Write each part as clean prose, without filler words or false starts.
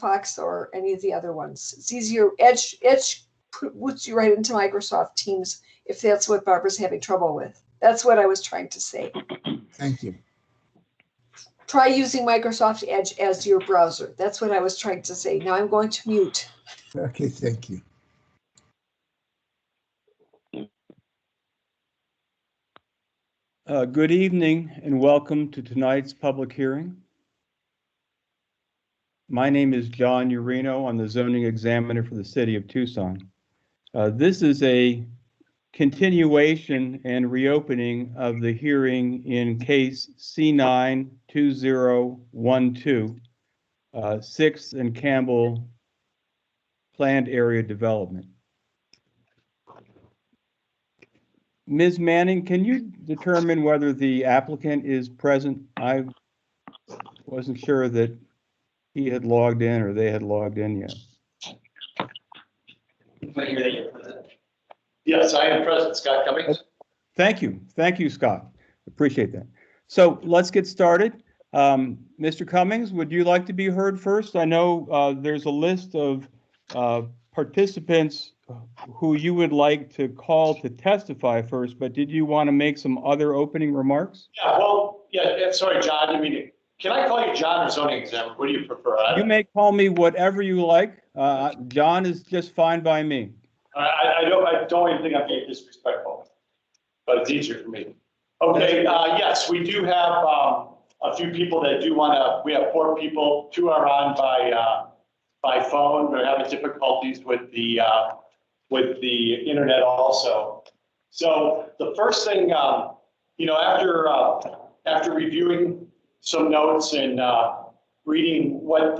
Firefox or any of the other ones. It's easier. Edge puts you right into Microsoft Teams if that's what Barbara's having trouble with. That's what I was trying to say. Thank you. Try using Microsoft Edge as your browser. That's what I was trying to say. Now I'm going to mute. Okay, thank you. Good evening and welcome to tonight's public hearing. My name is John Urino. I'm the zoning examiner for the city of Tucson. This is a continuation and reopening of the hearing in case C9-2012, 6th and Campbell planned area development. Ms. Manning, can you determine whether the applicant is present? I wasn't sure that he had logged in or they had logged in yet. Yes, I am present. Scott Cummings. Thank you. Thank you, Scott. Appreciate that. So let's get started. Mr. Cummings, would you like to be heard first? I know there's a list of participants who you would like to call to testify first, but did you want to make some other opening remarks? Yeah, well, yeah, sorry, John. I mean, can I call you John or zoning examiner? What do you prefer? You may call me whatever you like. John is just fine by me. I don't even think I'm being disrespectful, but it's easier for me. Okay, yes, we do have a few people that do want to. We have 4 people. 2 are on by phone. They're having difficulties with the internet also. So the first thing, you know, after reviewing some notes and reading what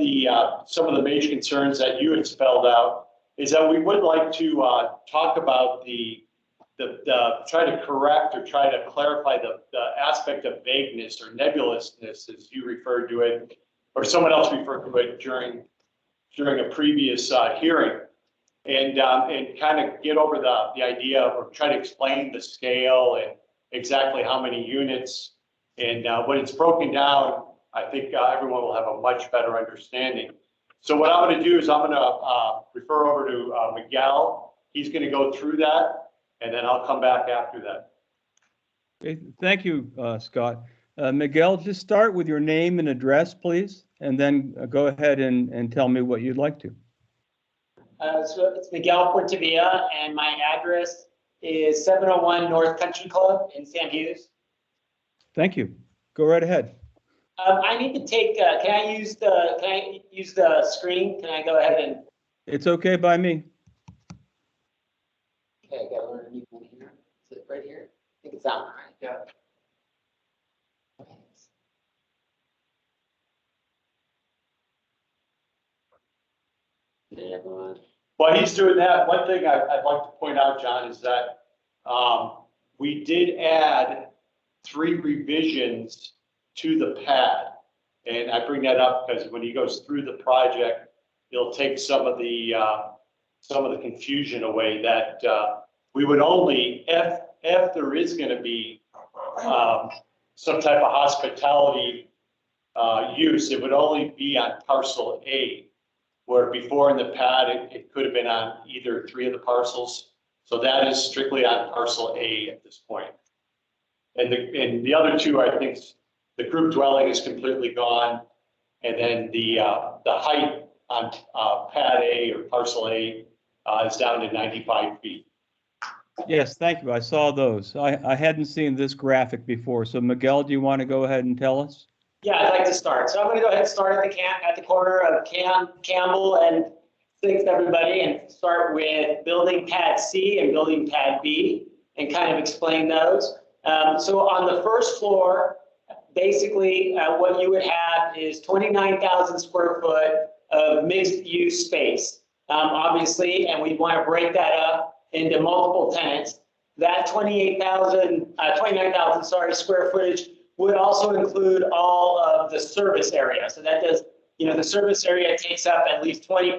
some of the major concerns that you had spelled out, is that we would like to talk about try to correct or try to clarify the aspect of vagueness or nebulousness, as you referred to it, or someone else referred to it during a previous hearing, and kind of get over the idea or try to explain the scale and exactly how many units. And when it's broken down, I think everyone will have a much better understanding. So what I'm going to do is I'm going to refer over to Miguel. He's going to go through that, and then I'll come back after that. Okay, thank you, Scott. Miguel, just start with your name and address, please, and then go ahead and tell me what you'd like to. So it's Miguel Portavia, and my address is 701 North Country Club in San Hughes. Thank you. Go right ahead. I need to take. Can I use the screen? Can I go ahead and? It's okay by me. Okay, I got to learn a new one here. Is it right here? I think it's that one, right? Yeah. Okay. Hey, everyone. While he's doing that, one thing I'd like to point out, John, is that we did add 3 revisions to the pad. And I bring that up because when he goes through the project, it'll take some of the confusion away that we would only, if there is going to be some type of hospitality use, it would only be on parcel A, where before in the pad, it could have been on either 3 of the parcels. So that is strictly on parcel A at this point. And the other 2, I think the group dwelling is completely gone. And then the height on pad A or parcel A is down to 95 feet. Yes, thank you. I saw those. I hadn't seen this graphic before. So Miguel, do you want to go ahead and tell us? Yeah, I'd like to start. So I'm going to go ahead and start at the corner of Campbell and 6th, everybody, and start with building pad C and building pad B and kind of explain those. So on the first floor, basically what you would have is 29,000 square foot of mixed use space, obviously, and we want to break that up into multiple tenants. That 29,000 square footage would also include all of the service area. So that does, you know, the service area takes up at least 20%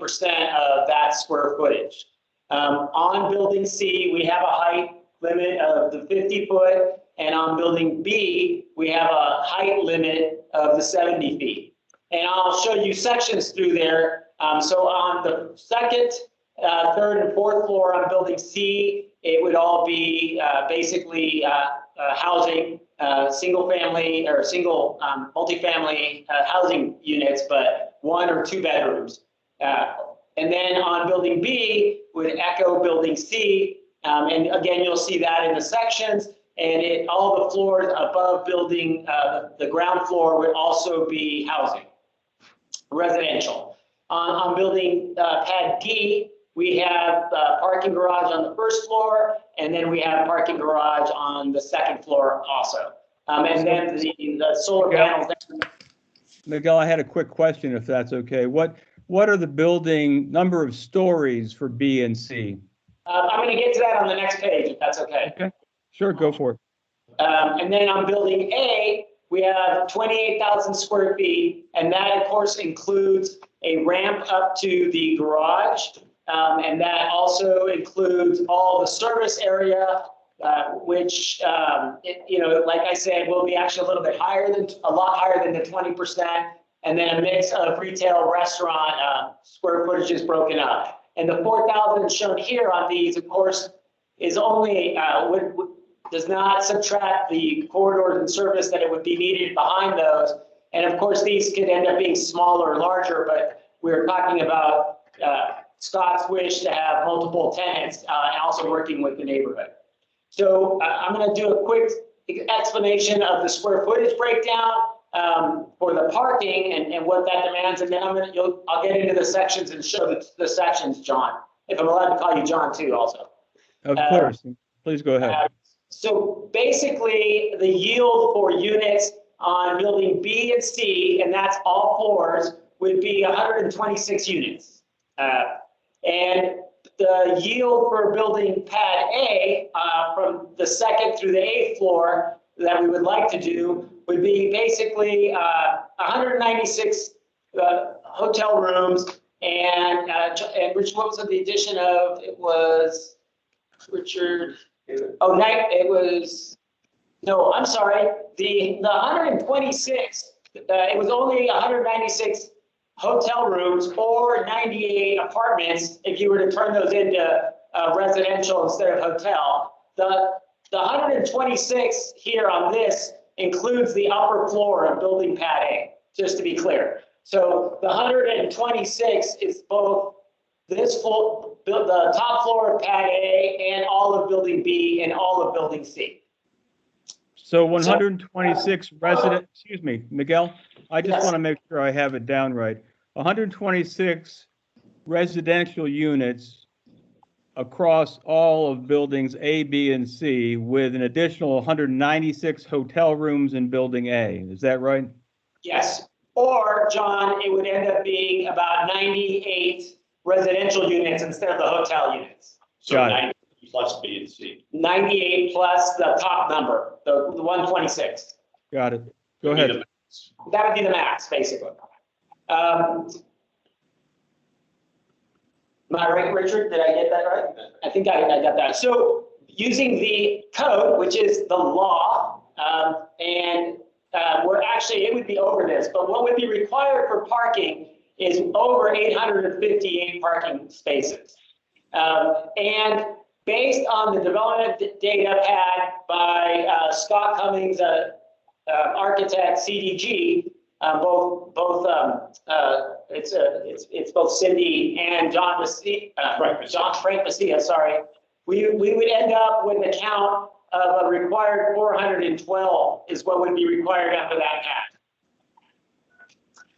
of that square footage. On building C, we have a height limit of the 50 foot, and on building B, we have a height limit of the 70 feet. And I'll show you sections through there So on the second, third, and fourth floor on building C, it would all be basically housing, single family or single multifamily housing units, but 1 or 2 bedrooms. And then on building B would echo building C. And again, you'll see that in the sections, and all the floors above building, the ground floor would also be housing, residential. On building pad D, we have parking garage on the first floor, and then we have parking garage on the second floor also. And then the solar panels. Miguel, I had a quick question, if that's okay. What are the building number of stories for B and C? I'm going to get to that on the next page, if that's okay. Okay, sure, go for it. And then on building A, we have 28,000 square feet, and that of course includes a ramp up to the garage, and that also includes all the service area, which, like I said, will be actually a lot higher than the 20%, and then a mix of retail, restaurant square footage is broken up. And the 4,000 shown here on these, of course, is only does not subtract the corridors and service that it would be needed behind those. And of course, these could end up being smaller or larger, but we're talking about Scott's wish to have multiple tenants and also working with the neighborhood. So I'm going to do a quick explanation of the square footage breakdown for the parking and what that demands, and then I'll get into the sections and show the sections, John, if I'm allowed to call you John too also. Of course, please go ahead. So basically, the yield for units on building B and C, and that's all floors, would be 126 units. And the yield for building pad A from the second through the 8th floor that we would like to do would be basically 196 hotel rooms, and Rich, what was the addition of? It was Richard. Oh, it was, no, I'm sorry. The 126, it was only 196 hotel rooms or 98 apartments if you were to turn those into residential instead of hotel. The 126 here on this includes the upper floor of building pad A, just to be clear. So the 126 is both this floor, the top floor of pad A, and all of building B and all of building C. So 126 resident, excuse me, Miguel, I just want to make sure I have it down right. 126 residential units across all of buildings A, B, and C, with an additional 196 hotel rooms in building A. Is that right? Yes. Or, John, it would end up being about 98 residential units instead of the hotel units. So 90 plus B and C. 98 plus the top number, the 126. Got it. Go ahead. That would be the max, basically. Am I right, Richard? Did I get that right? I think I got that. So using the code, which is the law, and we're actually, it would be over this, but what would be required for parking is over 858 parking spaces. And based on the development data pad by Scott Cummings, architect, CDG, it's both Cindy and John Frank Messia, sorry. We would end up with a count of a required 412 is what would be required after that pad.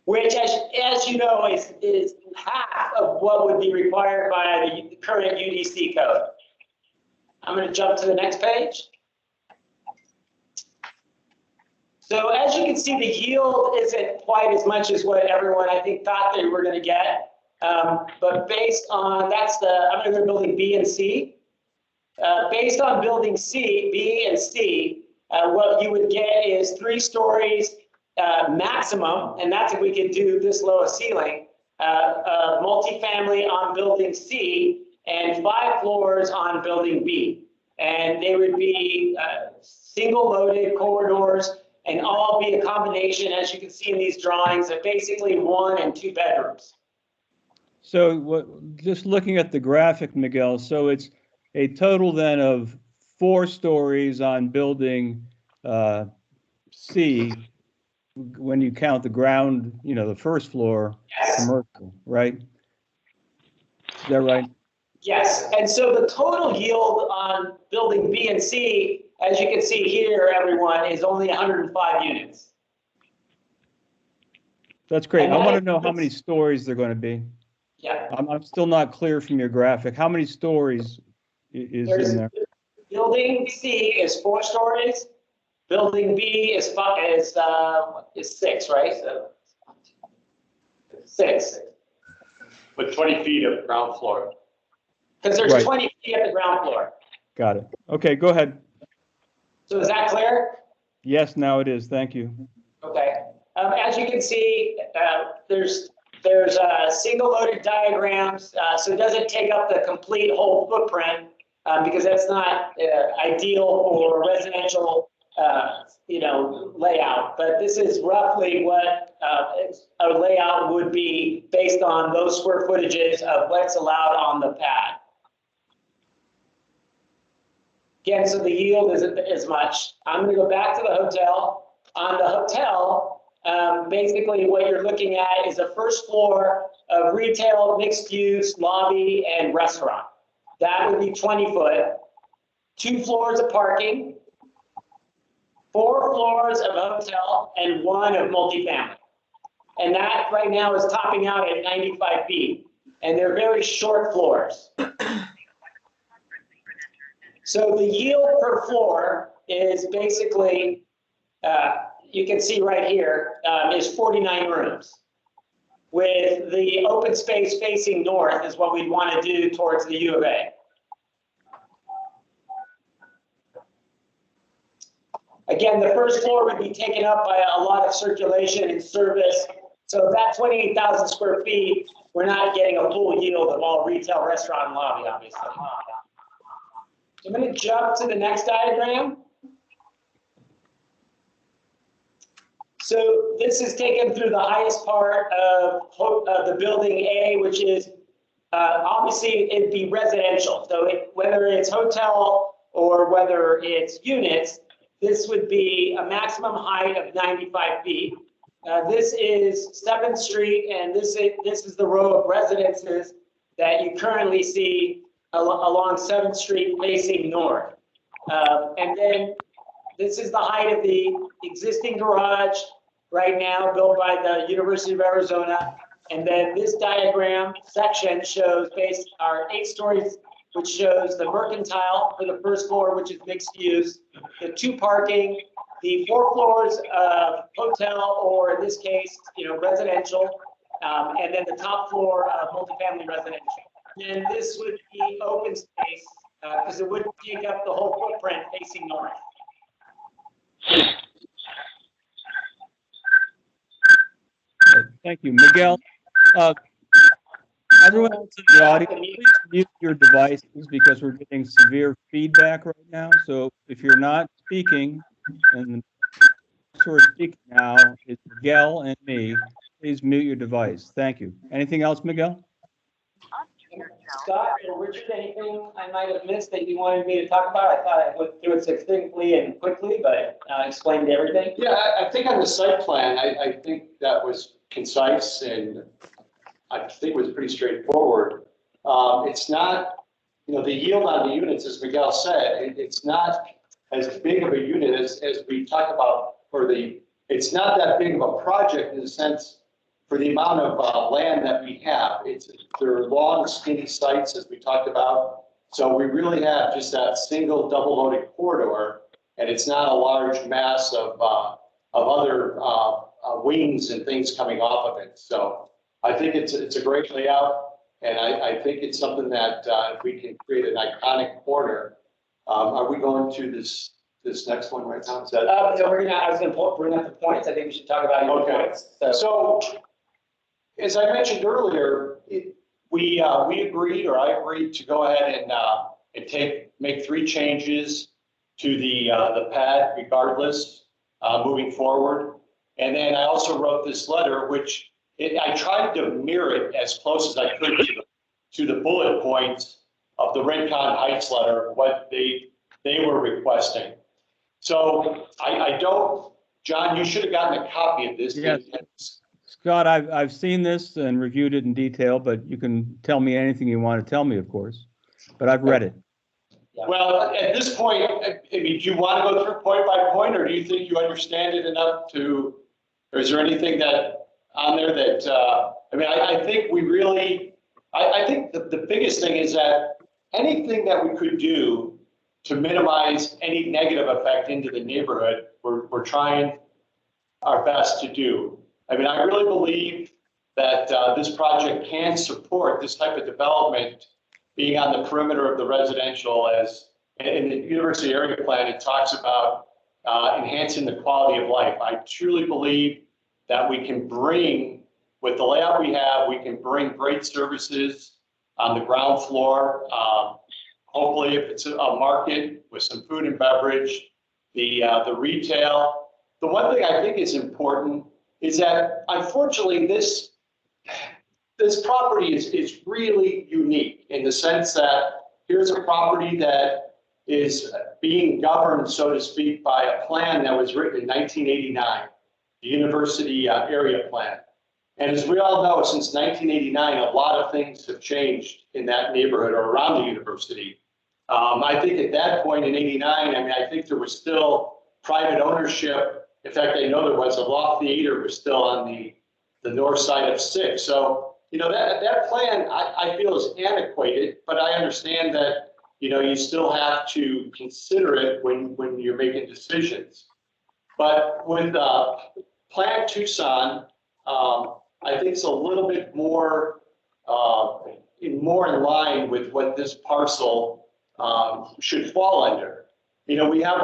Which, as you know, is half of what would be required by the current UDC code. I'm going to jump to the next page. So as you can see, the yield isn't quite as much as what everyone, I think, thought they were going to get. But based on, I'm going to go to building B and C. Based on building C, B and C, what you would get is 3 stories maximum, and that's if we could do this low a ceiling, multifamily on building C, and 5 floors on building B. And they would be single loaded corridors and all be a combination, as you can see in these drawings, of basically 1 and 2 bedrooms. So just looking at the graphic, Miguel, so it's a total then of 4 stories on building C, when you count the ground, the first floor commercial, right? Is that right? Yes, and so the total yield on building B and C, as you can see here, everyone, is only 105 units. That's great. And I that want to know how includes- many stories they're going to be. Yeah. I'm still not clear from your graphic. How many stories is in there? Building C is 4 stories. Building B is 6, right? So 6. With 20 feet of ground floor. Because there's Right. 20 feet at the ground floor. Got it. Okay, go ahead. So is that clear? Yes, now it is. Thank you. Okay. As you can see, there's single loaded diagrams, so it doesn't take up the complete whole footprint because that's not ideal for residential, layout. But this is roughly what a layout would be based on those square footages of what's allowed on the pad. Again, so the yield isn't as much. I'm going to go back to the hotel. On the hotel, basically what you're looking at is a first floor of retail, mixed use, lobby, and restaurant. That would be 20 foot. 2 floors of parking, 4 floors of hotel, and 1 of multifamily. And that right now is topping out at 95 feet. And they're very short floors. So the yield per floor is basically, you can see right here, is 49 rooms. With the open space facing north is what we'd want to do towards the U of A. Again, the first floor would be taken up by a lot of circulation and service. So that 28,000 square feet, we're not getting a full yield of all retail, restaurant, and lobby, obviously. I'm going to jump to the next diagram. So this is taken through the highest part of the building A, which is obviously it'd be residential. So whether it's hotel or whether it's units, this would be a maximum height of 95 feet. This is 7th Street, and this is the row of residences that you currently see along 7th Street facing north. And then this is the height of the existing garage right now built by the University of Arizona. And then this diagram section shows our 8 stories, which shows the mercantile for the first floor, which is mixed use, the 2 parking, the 4 floors of hotel, or in this case, residential, and then the top floor of multifamily residential. And this would be open space because it would take up the whole footprint facing north. Thank you, Miguel. Everyone else in the audience, please mute your devices because we're getting severe feedback right now. So if you're not speaking, and the person who are speaking now is Miguel and me, please mute your device. Thank you. Anything else, Miguel? Scott or Richard, anything I might have missed that you wanted me to talk about? I thought I went through it succinctly and quickly, but explained everything. Yeah, I think on the site plan, I think that was concise and I think it was pretty straightforward. It's not, the yield on the units, as Miguel said, it's not as big of a unit as we talk about it's not that big of a project in the sense for the amount of land that we have. They're long, skinny sites, as we talked about. So we really have just that single double loaded corridor, and it's not a large mass of other wings and things coming off of it. So I think it's a great layout, and I think it's something that if we can create an iconic corner. Are we going to this next one right now? So I was going to bring up the points. I think we should talk about your points. So as I mentioned earlier, I agreed to go ahead and make 3 changes to the pad regardless, moving forward. And then I also wrote this letter, which I tried to mirror it as close as I could to the bullet points of the Rincon Heights letter, what they were requesting. So I don't, John, you should have gotten a copy of this. Yes. Scott, I've seen this and reviewed it in detail, but you can tell me anything you want to tell me, of course. But I've read it. Well, at this point, I mean, do you want to go through point by point, or do you think you understand it enough to, or is there anything that on there that, I mean, I think we really, I think the biggest thing is that anything that we could do to minimize any negative effect into the neighborhood, we're trying our best to do. I mean, I really believe that this project can support this type of development being on the perimeter of the residential, as in the university area plan, it talks about enhancing the quality of life. I truly believe that we can bring, with the layout we have, we can bring great services on the ground floor. Hopefully, if it's a market with some food and beverage, the retail. The one thing I think is important is that, unfortunately, this property is really unique in the sense that here's a property that is being governed, so to speak, by a plan that was written in 1989, the university area plan. And as we all know, since 1989, a lot of things have changed in that neighborhood or around the university. I think at that point in 89, I mean, I think there was still private ownership. In fact, I know there was a Law Theater was still on the north side of 6. So, you know, that plan, I feel is antiquated, but I understand that, you know, you still have to consider it when you're making decisions. But with Plan Tucson, I think it's a little bit more in line with what this parcel should fall under. You know, we have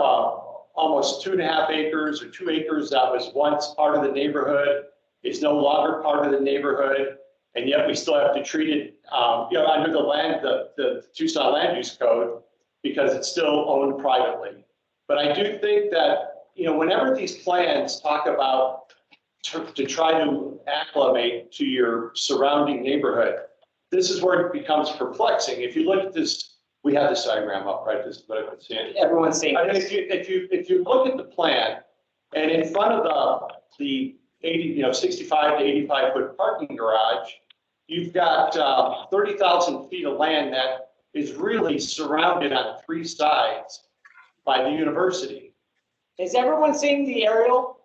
almost 2.5 acres or 2 acres that was once part of the neighborhood. It's no longer part of the neighborhood, and yet we still have to treat it, you know, under the Tucson Land Use Code because it's still owned privately. But I do think that, you know, whenever these plans talk about to try to acclimate to your surrounding neighborhood, this is where it becomes perplexing. If you look at this, we have this diagram up, right? This is what I've been seeing. Everyone's seeing I mean, this. if you look at the plan, and in front of the 65 to 85 foot parking garage, you've got 30,000 feet of land that is really surrounded on 3 sides by the university. Is everyone seeing the aerial?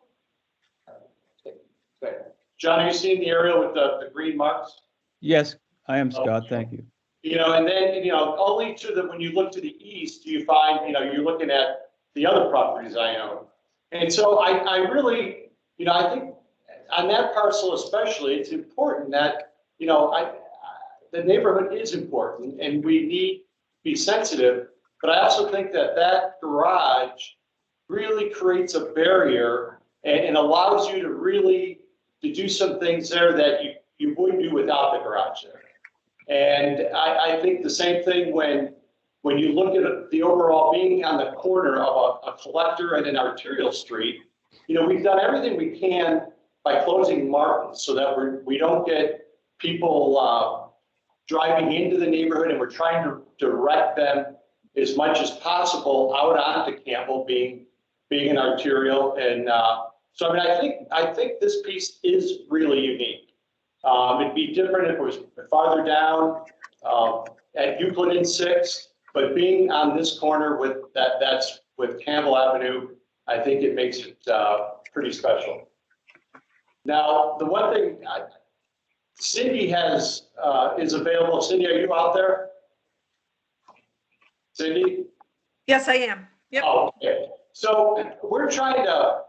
John, are you seeing the aerial with the green marks? Yes, I am, Scott. Thank you. You know, and then, you know, only when you look to the east, do you find, you know, you're looking at the other properties I own. And so I really, you know, I think on that parcel especially, it's important that, you know, the neighborhood is important and we need to be sensitive. But I also think that garage really creates a barrier and allows you to really do some things there that you wouldn't do without the garage there. And I think the same thing when you look at the overall being on the corner of a collector and an arterial street. You know, we've done everything we can by closing Martin so that we don't get people driving into the neighborhood, and we're trying to direct them as much as possible out onto Campbell, being an arterial. And so, I mean, I think this piece is really unique. It'd be different if it was farther down at Euclid and 6, but being on this corner that's with Campbell Avenue, I think it makes it pretty special. Now, the one thing Cindy is available. Cindy, are you out there? Cindy? Yes, I am. Yep. Oh, okay. So we're trying to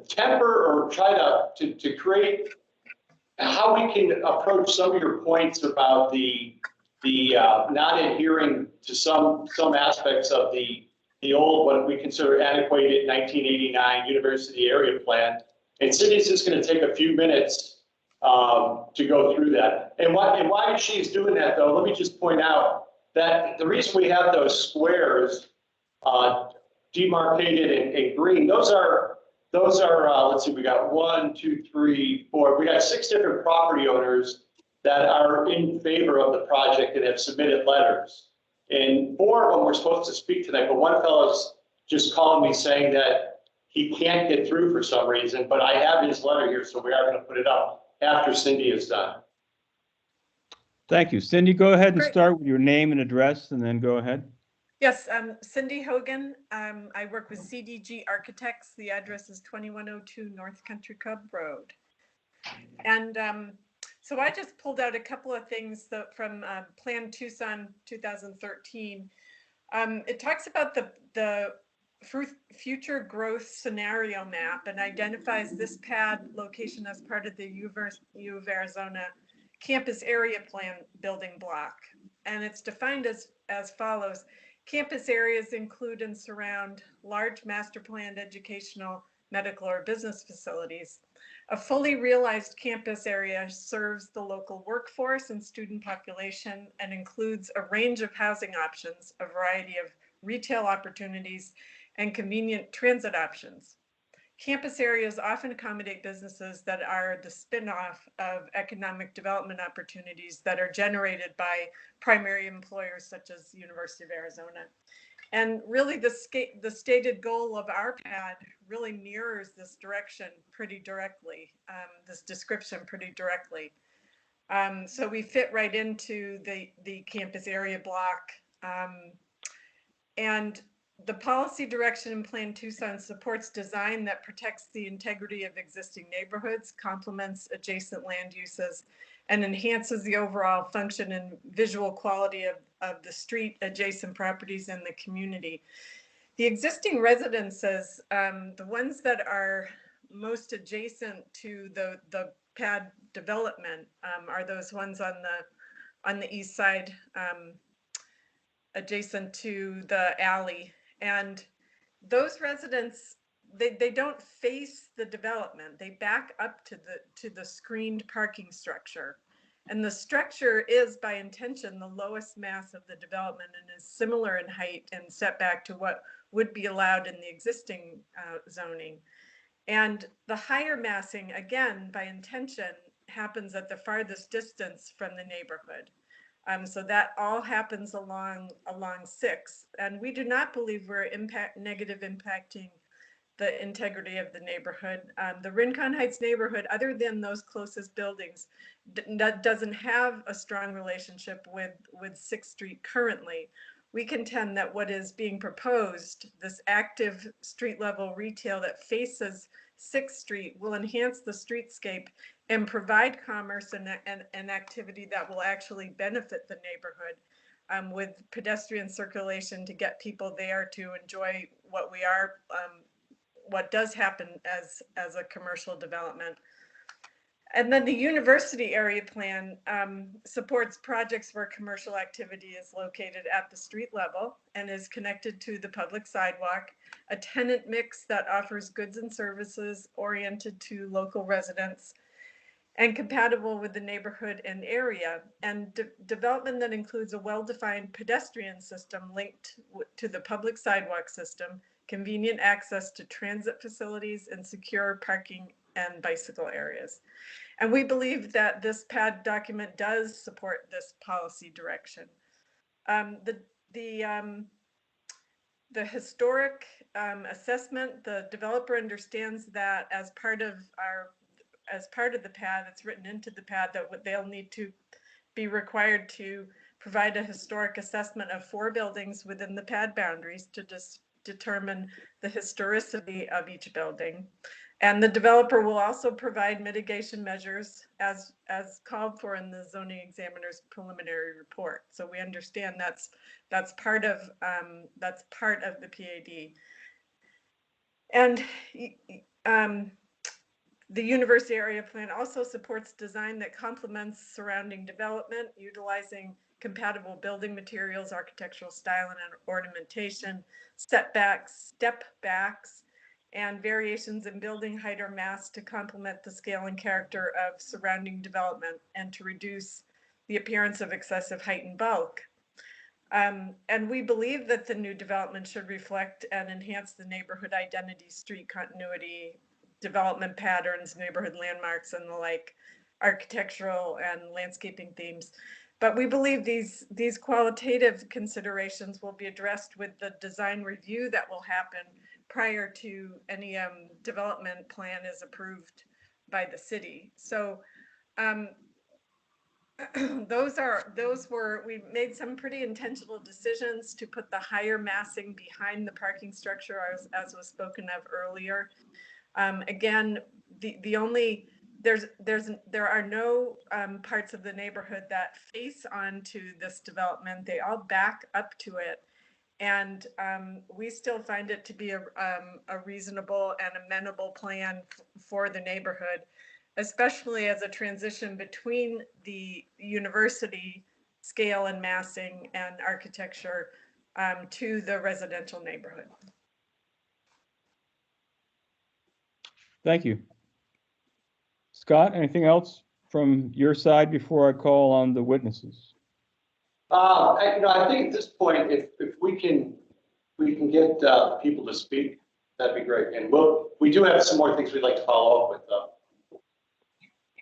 temper or try to create how we can approach some of your points about the not adhering to some aspects of the old, what we consider antiquated 1989 university area plan. And Cindy's just going to take a few minutes to go through that. And why she's doing that, though, let me just point out that the reason we have those squares demarcated in green, those are those are, let's see, we got 1, 2, 3, 4. We got 6 different property owners that are in favor of the project and have submitted letters. And 4 of them were supposed to speak tonight, but one fellow's just calling me saying that he can't get through for some reason, but I have his letter here, so we are going to put it up after Cindy is done. Thank you. Cindy, go ahead and Great. start with your name and address and then go ahead. Yes, Cindy Hogan. I work with CDG Architects. The address is 2102 North Country Club Road. And so I just pulled out a couple of things from Plan Tucson 2013. It talks about the future growth scenario map and identifies this pad location as part of the U of Arizona campus area plan building block. And it's defined as follows. Campus areas include and surround large master planned educational, medical, or business facilities. A fully realized campus area serves the local workforce and student population and includes a range of housing options, a variety of retail opportunities, and convenient transit options. Campus areas often accommodate businesses that are the spin-off of economic development opportunities that are generated by primary employers such as University of Arizona. And really the stated goal of our pad really mirrors this direction pretty directly, this description pretty directly. So we fit right into the campus area block. And the policy direction in Plan Tucson supports design that protects the integrity of existing neighborhoods, complements adjacent land uses, and enhances the overall function and visual quality of the street, adjacent properties, and the community. The existing residences, the ones that are most adjacent to the pad development, are those ones on the east side, adjacent to the alley. And those residents, they don't face the development. They back up to the screened parking structure. And the structure is by intention the lowest mass of the development and is similar in height and setback to what would be allowed in the existing zoning. And the higher massing, again, by intention, happens at the farthest distance from the neighborhood. So that all happens along 6, and we do not believe we're negative impacting the integrity of the neighborhood. The Rincon Heights neighborhood, other than those closest buildings, doesn't have a strong relationship with 6th Street currently. We contend that what is being proposed, this active street level retail that faces 6th Street, will enhance the streetscape and provide commerce and activity that will actually benefit the neighborhood, with pedestrian circulation to get people there to enjoy what does happen as a commercial development. And then the university area plan supports projects where commercial activity is located at the street level and is connected to the public sidewalk, a tenant mix that offers goods and services oriented to local residents, and compatible with the neighborhood and area, and development that includes a well-defined pedestrian system linked to the public sidewalk system, convenient access to transit facilities, and secure parking and bicycle areas. And we believe that this PAD document does support this policy direction. The historic assessment, the developer understands that as part of the PAD, it's written into the PAD that they'll need to be required to provide a historic assessment of 4 buildings within the PAD boundaries to determine the historicity of each building. And the developer will also provide mitigation measures as called for in the zoning examiner's preliminary report. So we understand that's part of the PAD. And the university area plan also supports design that complements surrounding development, utilizing compatible building materials, architectural style and ornamentation, setbacks, step backs, and variations in building height or mass to complement the scale and character of surrounding development and to reduce the appearance of excessive height and bulk. And we believe that the new development should reflect and enhance the neighborhood identity, street continuity, development patterns, neighborhood landmarks, and the like, architectural and landscaping themes. But we believe these qualitative considerations will be addressed with the design review that will happen prior to any development plan is approved by the city. So we made some pretty intentional decisions to put the higher massing behind the parking structure as was spoken of earlier. Again, there are no parts of the neighborhood that face onto this development. They all back up to it. And we still find it to be a reasonable and amenable plan for the neighborhood, especially as a transition between the university scale and massing and architecture to the residential neighborhood. Thank you. Scott, anything else from your side before I call on the witnesses? I think at this point, if we can get people to speak, that'd be great. And we do have some more things we'd like to follow up with, though.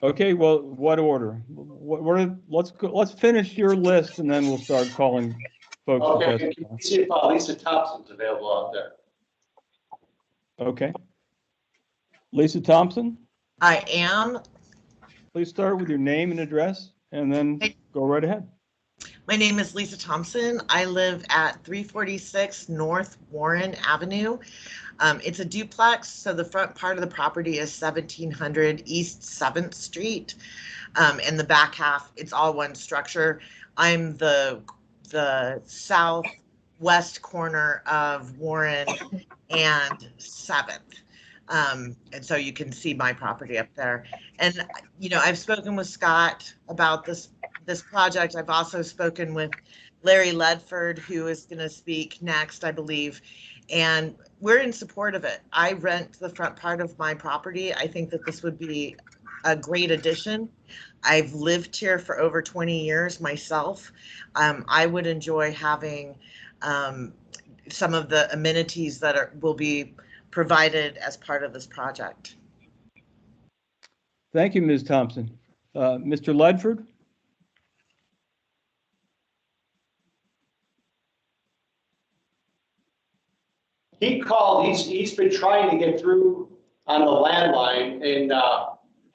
Okay, well, what order? Let's finish your list and then we'll start calling folks. Okay, can you see if Lisa Thompson's available out there? Okay. Lisa Thompson? I am. Please start with your name and address and then go right ahead. My name is Lisa Thompson. I live at 346 North Warren Avenue. It's a duplex, so the front part of the property is 1700 East 7th Street. And the back half, it's all one structure. I'm the southwest corner of Warren and 7th. And so you can see my property up there. And, I've spoken with Scott about this project. I've also spoken with Larry Ledford, who is going to speak next, I believe. And we're in support of it. I rent the front part of my property. I think that this would be a great addition. I've lived here for over 20 years myself. I would enjoy having some of the amenities that will be provided as part of this project. Thank you, Ms. Thompson. Mr. Ledford? He called, he's been trying to get through on the landline and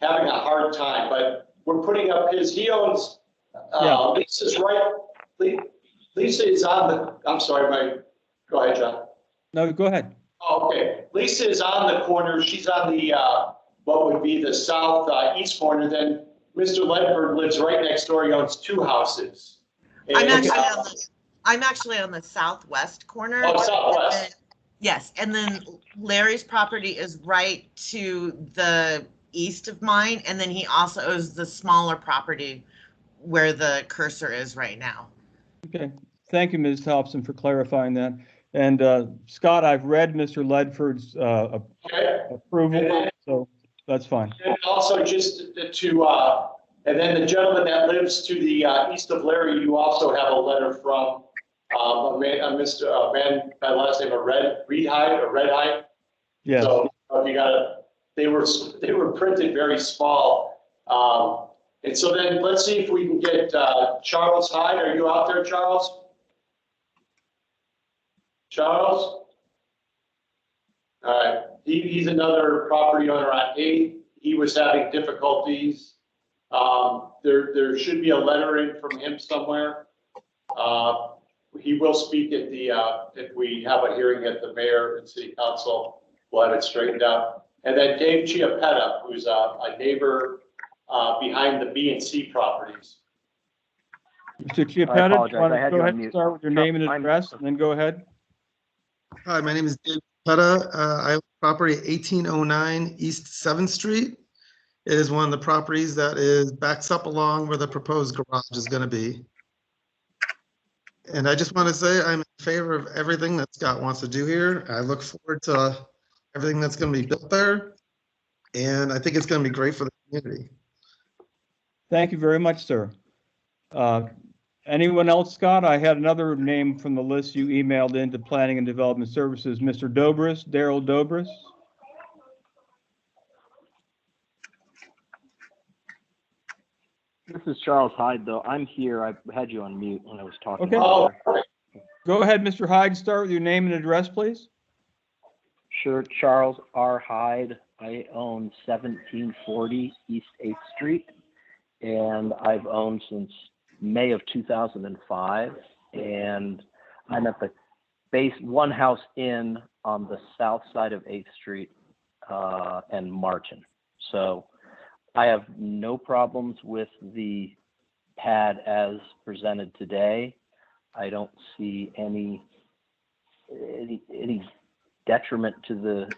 having a hard time, but we're putting up he owns, Lisa's right, Lisa is on I'm sorry, go ahead, John. No, go ahead. Oh, okay, Lisa is on the corner, she's on the, what would be the southeast corner, then Mr. Ledford lives right next door, he owns 2 houses. And, I'm actually on the southwest corner. Oh, southwest. Yes, and then Larry's property is right to the east of mine, and then he also owns the smaller property where the cursor is right now. Okay, thank you, Ms. Thompson, for clarifying that. And Scott, I've read Mr. Ledford's approval, so that's fine. And also just to, and then the gentleman that lives to the east of Larry, you also have a letter from a man by last name of Redhide. Yes. So you got they were printed very small. And so then let's see if we can get Charles Hyde. Are you out there, Charles? Charles? All right. He's another property owner on 8th. He was having difficulties. There should be a letter in from him somewhere. He will speak at the, if we have a hearing at the mayor and city council, we'll have it straightened out. And then Dave Chiappetta, who's a neighbor behind the B and C properties. Mr. Chiappetta, go ahead and start with your name and address, and then go ahead. Hi, my name is Dave Chiappetta. I own property at 1809 East 7th Street. It is one of the properties that backs up along where the proposed garage is going to be. And I just want to say I'm in favor of everything that Scott wants to do here. I look forward to everything that's going to be built there. And I think it's going to be great for the community. Thank you very much, sir. Anyone else, Scott? I had another name from the list you emailed into Planning and Development Services, Mr. Dobris, Daryl Dobris. This is Charles Hyde, though. I'm here. I had you on mute when I was talking. Okay. Oh, Go ahead, Mr. Hyde. Start with your name and address, please. Sure. Charles R. Hyde. I own 1740 East 8th Street, and I've owned since May of 2005. And I'm at the base, one house in on the south side of 8th Street and Martin. So I have no problems with the pad as presented today. I don't see any detriment to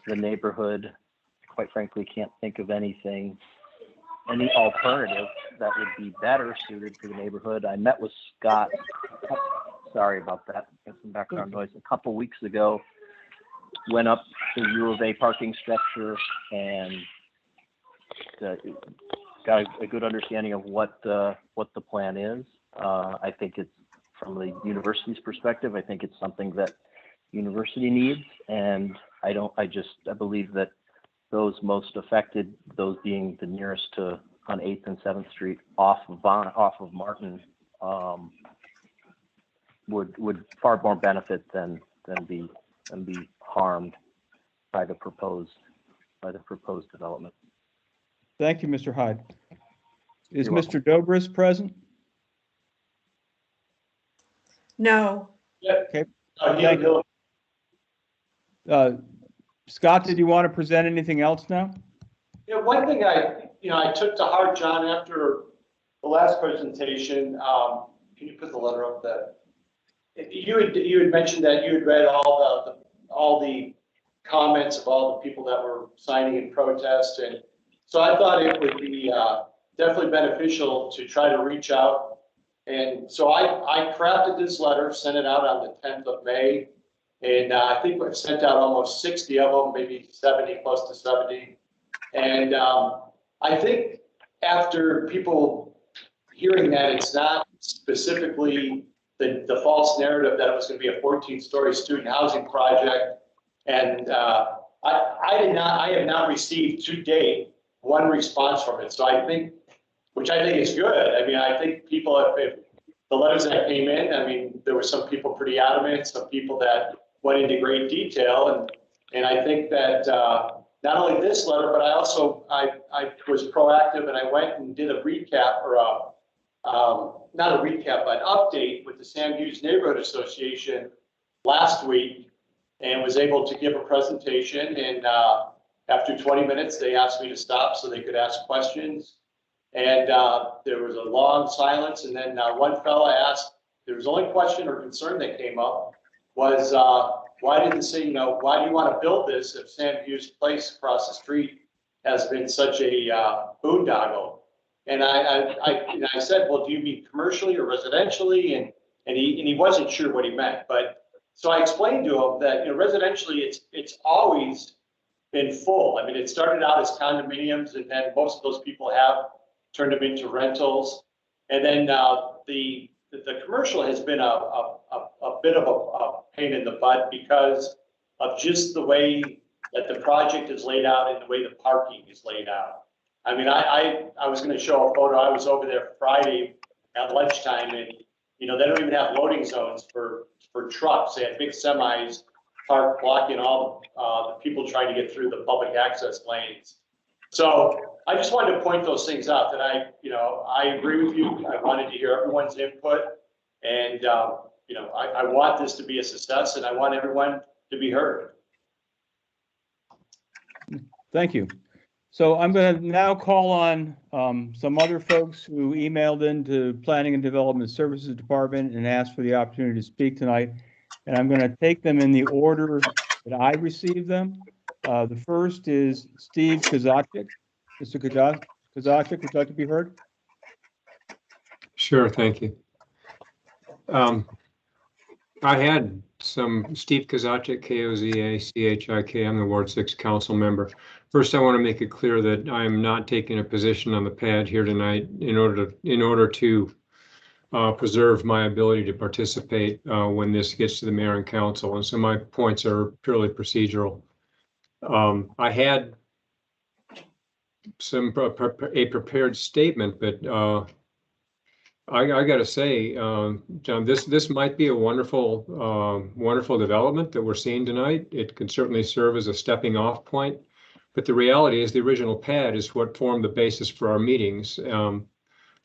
the neighborhood. Quite frankly, can't think of any alternative that would be better suited for the neighborhood. I met with Scott, sorry about that, got some background noise, a couple weeks ago, went up to U of A parking structure and got a good understanding of what the plan is. I think it's, from the university's perspective, I think it's something that university needs, and I believe that those most affected, those being the nearest to on 8th and 7th Street off of Martin, would far more benefit than be harmed by the proposed development. Thank you, Mr. Hyde. Is You're Mr. Dobris present? No. yeah. Okay. Thank you. Scott, did you want to present anything else now? Yeah, one thing I took to heart, John, after the last presentation, can you put the letter up there? You had mentioned that you had read all the comments of all the people that were signing in protest, and so I thought it would be definitely beneficial to try to reach out. And so I crafted this letter, sent it out on the 10th of May, and I think we've sent out almost 60 of them, maybe 70, close to 70. And I think after people hearing that it's not specifically the false narrative that it was going to be a 14-story student housing project, and I have not received to date one response from it. So I think, which I think is good. I mean, I think people, if the letters that came in, I mean, there were some people pretty adamant, some people that went into great detail, and I think that not only this letter, but I was proactive and I went and did a recap, or not a recap, but an update with the Sam Hughes Neighborhood Association last week, and was able to give a presentation. And after 20 minutes, they asked me to stop so they could ask questions. And there was a long silence. And then one fella asked, there was only question or concern that came up was, why did the city, why do you want to build this if Sam Hughes Place across the street has been such a boondoggle? And I said, well, do you mean commercially or residentially? And he wasn't sure what he meant. But so I explained to him that residentially it's always been full. I mean, it started out as condominiums, and then most of those people have turned them into rentals. And then the commercial has been a bit of a pain in the butt because of just the way that the project is laid out and the way the parking is laid out. I mean, I was going to show a photo. I was over there Friday at lunchtime, and they don't even have loading zones for trucks. They have big semis parked blocking all the people trying to get through the public access lanes. So I just wanted to point those things out that I agree with you. I wanted to hear everyone's input, and I want this to be a success, and I want everyone to be heard. Thank you. So I'm going to now call on some other folks who emailed into Planning and Development Services Department and asked for the opportunity to speak tonight. And I'm going to take them in the order that I received them. The first is Steve Kozachik. Mr. Kozachik, would you like to be heard? Sure, thank you. I had some Steve Kozachik, K-O-Z-A-C-H-I-K. I'm the Ward 6 council member. First, I want to make it clear that I am not taking a position on the pad here tonight in order to preserve my ability to participate when this gets to the mayor and council. And so my points are purely procedural. I had a prepared statement, but I got to say, John, this might be a wonderful development that we're seeing tonight. It can certainly serve as a stepping off point, but the reality is the original pad is what formed the basis for our meetings, the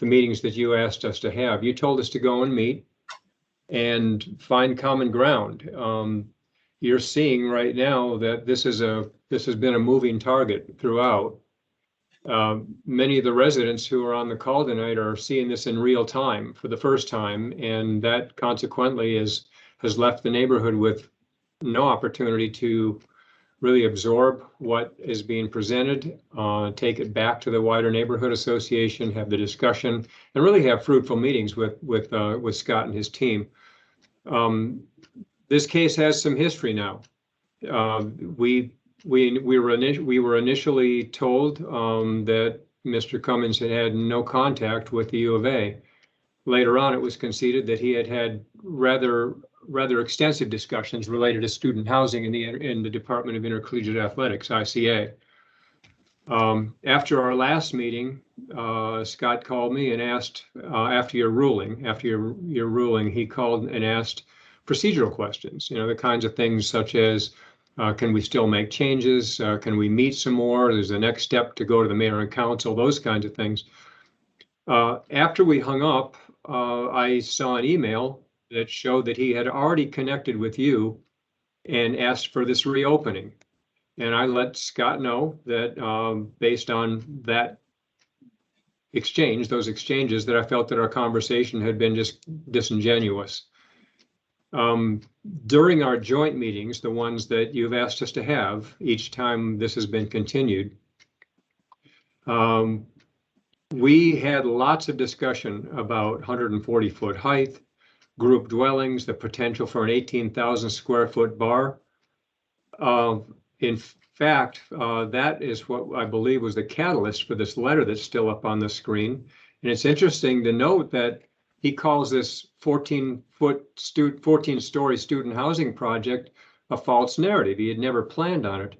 meetings that you asked us to have. You told us to go and meet and find common ground. You're seeing right now that this has been a moving target throughout. Many of the residents who are on the call tonight are seeing this in real time for the first time, and that consequently has left the neighborhood with no opportunity to really absorb what is being presented, take it back to the wider neighborhood association, have the discussion, and really have fruitful meetings with Scott and his team. This case has some history now. We were initially told that Mr. Cummins had no contact with the U of A. Later on, it was conceded that he had rather extensive discussions related to student housing in the Department of Intercollegiate Athletics, ICA. After our last meeting, Scott called me and asked, after your ruling, he called and asked procedural questions, the kinds of things such as, can we still make changes? Can we meet some more? There's the next step to go to the mayor and council, those kinds of things. After we hung up, I saw an email that showed that he had already connected with you and asked for this reopening. And I let Scott know that based on that exchange, those exchanges, that I felt that our conversation had been just disingenuous. During our joint meetings, the ones that you've asked us to have each time this has been continued, we had lots of discussion about 140-foot height, group dwellings, the potential for an 18,000 square foot bar. In fact, that is what I believe was the catalyst for this letter that's still up on the screen. And it's interesting to note that he calls this 14-story student housing project a false narrative. He had never planned on it.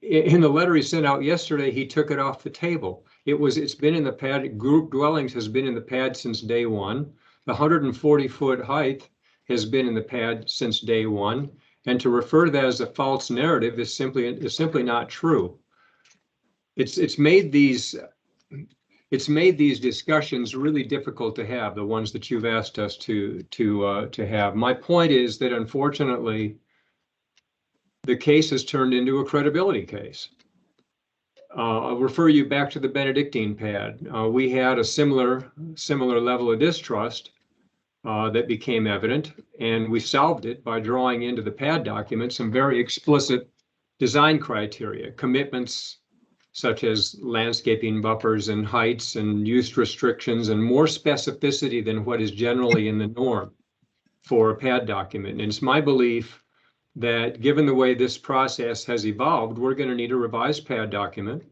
In the letter he sent out yesterday, he took it off the table. It's been in the pad. Group dwellings has been in the pad since day one. The 140-foot height has been in the pad since day one. And to refer to that as a false narrative is simply not true. It's made these discussions really difficult to have, the ones that you've asked us to have. My point is that unfortunately, the case has turned into a credibility case. I'll refer you back to the Benedictine pad. We had a similar level of distrust that became evident, and we solved it by drawing into the pad document some very explicit design criteria, commitments such as landscaping buffers and heights and use restrictions, and more specificity than what is generally in the norm for a pad document. And it's my belief that given the way this process has evolved, we're going to need a revised pad document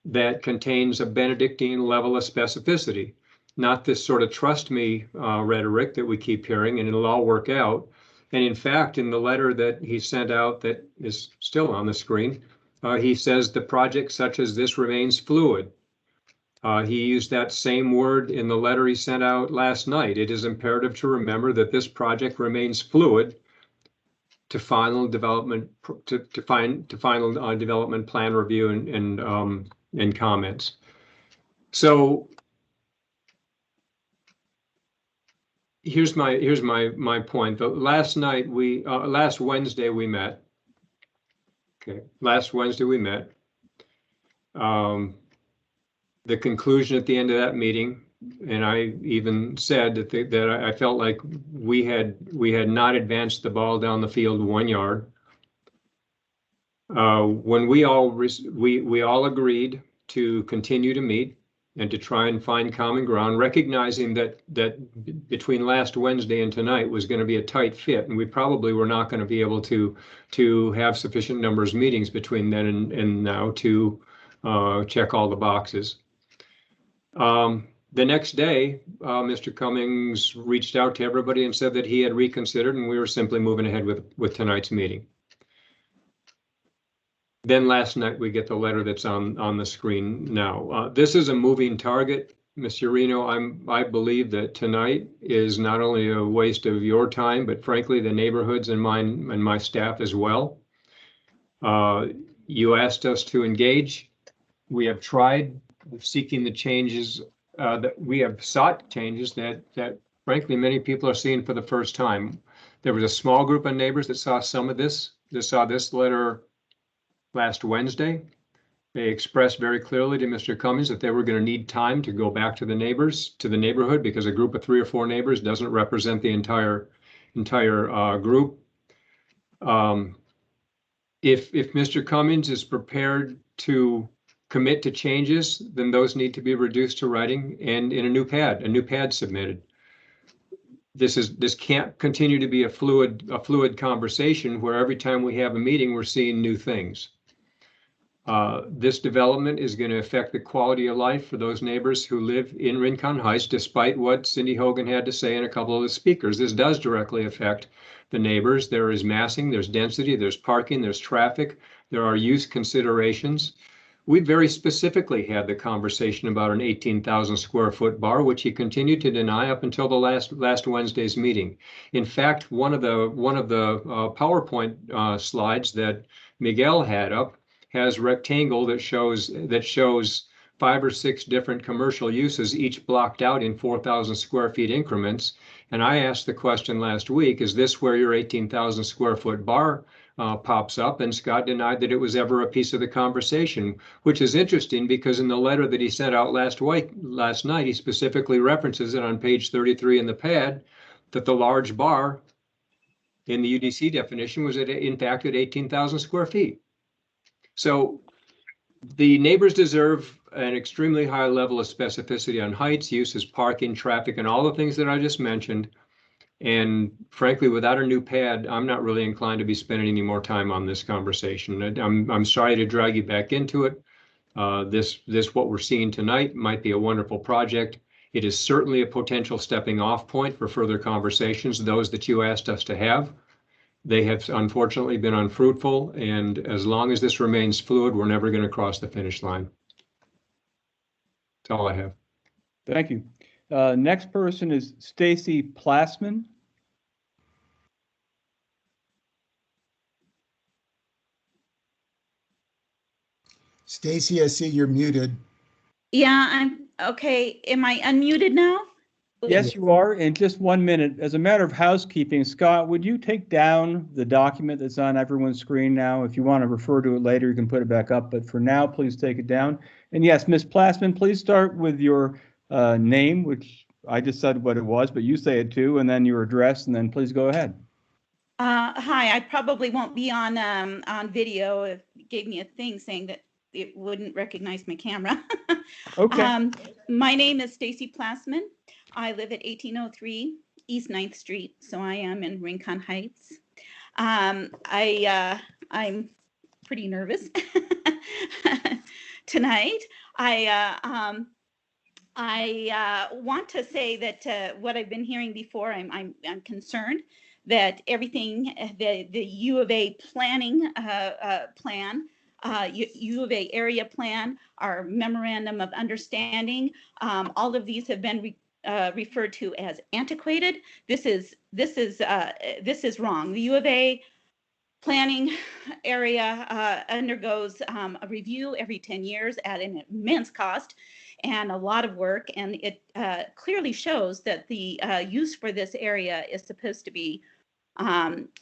that contains a Benedictine level of specificity, not this sort of trust me rhetoric that we keep hearing and it'll all work out. And in fact, in the letter that he sent out that is still on the screen, he says the project such as this remains fluid. He used that same word in the letter he sent out last night. It is imperative to remember that this project remains fluid to final development final development plan review and comments. So here's my point. Last Wednesday we met. Okay, last Wednesday we met. The conclusion at the end of that meeting, and I even said that I felt like we had not advanced the ball down the field 1 yard. When we all agreed to continue to meet and to try and find common ground, recognizing that between last Wednesday and tonight was going to be a tight fit, and we probably were not going to be able to have sufficient numbers of meetings between then and now to check all the boxes. The next day, Mr. Cummings reached out to everybody and said that he had reconsidered, and we were simply moving ahead with tonight's meeting. Then last night, we get the letter that's on the screen now. This is a moving target, Mr. Reno. I believe that tonight is not only a waste of your time, but frankly, the neighborhoods and mine and my staff as well. You asked us to engage. We have tried seeking the changes that we have sought changes that frankly many people are seeing for the first time. There was a small group of neighbors that saw some of this. They saw this letter last Wednesday. They expressed very clearly to Mr. Cummings that they were going to need time to go back to the neighbors, to the neighborhood, because a group of 3 or 4 neighbors doesn't represent the entire group. If Mr. Cummings is prepared to commit to changes, then those need to be reduced to writing and in a new pad submitted. This can't continue to be a fluid conversation where every time we have a meeting, we're seeing new things. This development is going to affect the quality of life for those neighbors who live in Rincon Heights, despite what Cindy Hogan had to say and a couple of the speakers. This does directly affect the neighbors. There is massing, there's density, there's parking, there's traffic, there are use considerations. We very specifically had the conversation about an 18,000 square foot bar, which he continued to deny up until the last Wednesday's meeting. In fact, one of the PowerPoint slides that Miguel had up has rectangle that shows 5 or 6 different commercial uses, each blocked out in 4,000 square feet increments. And I asked the question last week, is this where your 18,000 square foot bar pops up? And Scott denied that it was ever a piece of the conversation, which is interesting because in the letter that he sent out last night, he specifically references it on page 33 in the pad that the large bar in the UDC definition was in fact at 18,000 square feet. So the neighbors deserve an extremely high level of specificity on heights, uses, parking, traffic, and all the things that I just mentioned. And frankly, without a new pad, I'm not really inclined to be spending any more time on this conversation. I'm sorry to drag you back into it. What we're seeing tonight might be a wonderful project. It is certainly a potential stepping off point for further conversations, those that you asked us to have. They have unfortunately been unfruitful, and as long as this remains fluid, we're never going to cross the finish line. That's all I have. Thank you. Next person is Stacy Plasman. Stacy, I see you're muted. Yeah, I'm okay. Am I unmuted now? Yes, you are. In just 1 minute, as a matter of housekeeping, Scott, would you take down the document that's on everyone's screen now? If you want to refer to it later, you can put it back up. But for now, please take it down. And yes, Ms. Plasman, please start with your name, which I just said what it was, but you say it too, and then your address, and then please go ahead. Hi, I probably won't be on video. It gave me a thing saying that it wouldn't recognize my camera. Okay. My name is Stacy Plasman. I live at 1803 East 9th Street, so I am in Rincon Heights. I'm pretty nervous tonight. I want to say that what I've been hearing before, I'm concerned that everything, the U of A planning plan, U of A area plan, our memorandum of understanding, all of these have been referred to as antiquated. This is wrong. The U of A planning area undergoes a review every 10 years at an immense cost and a lot of work, and it clearly shows that the use for this area is supposed to be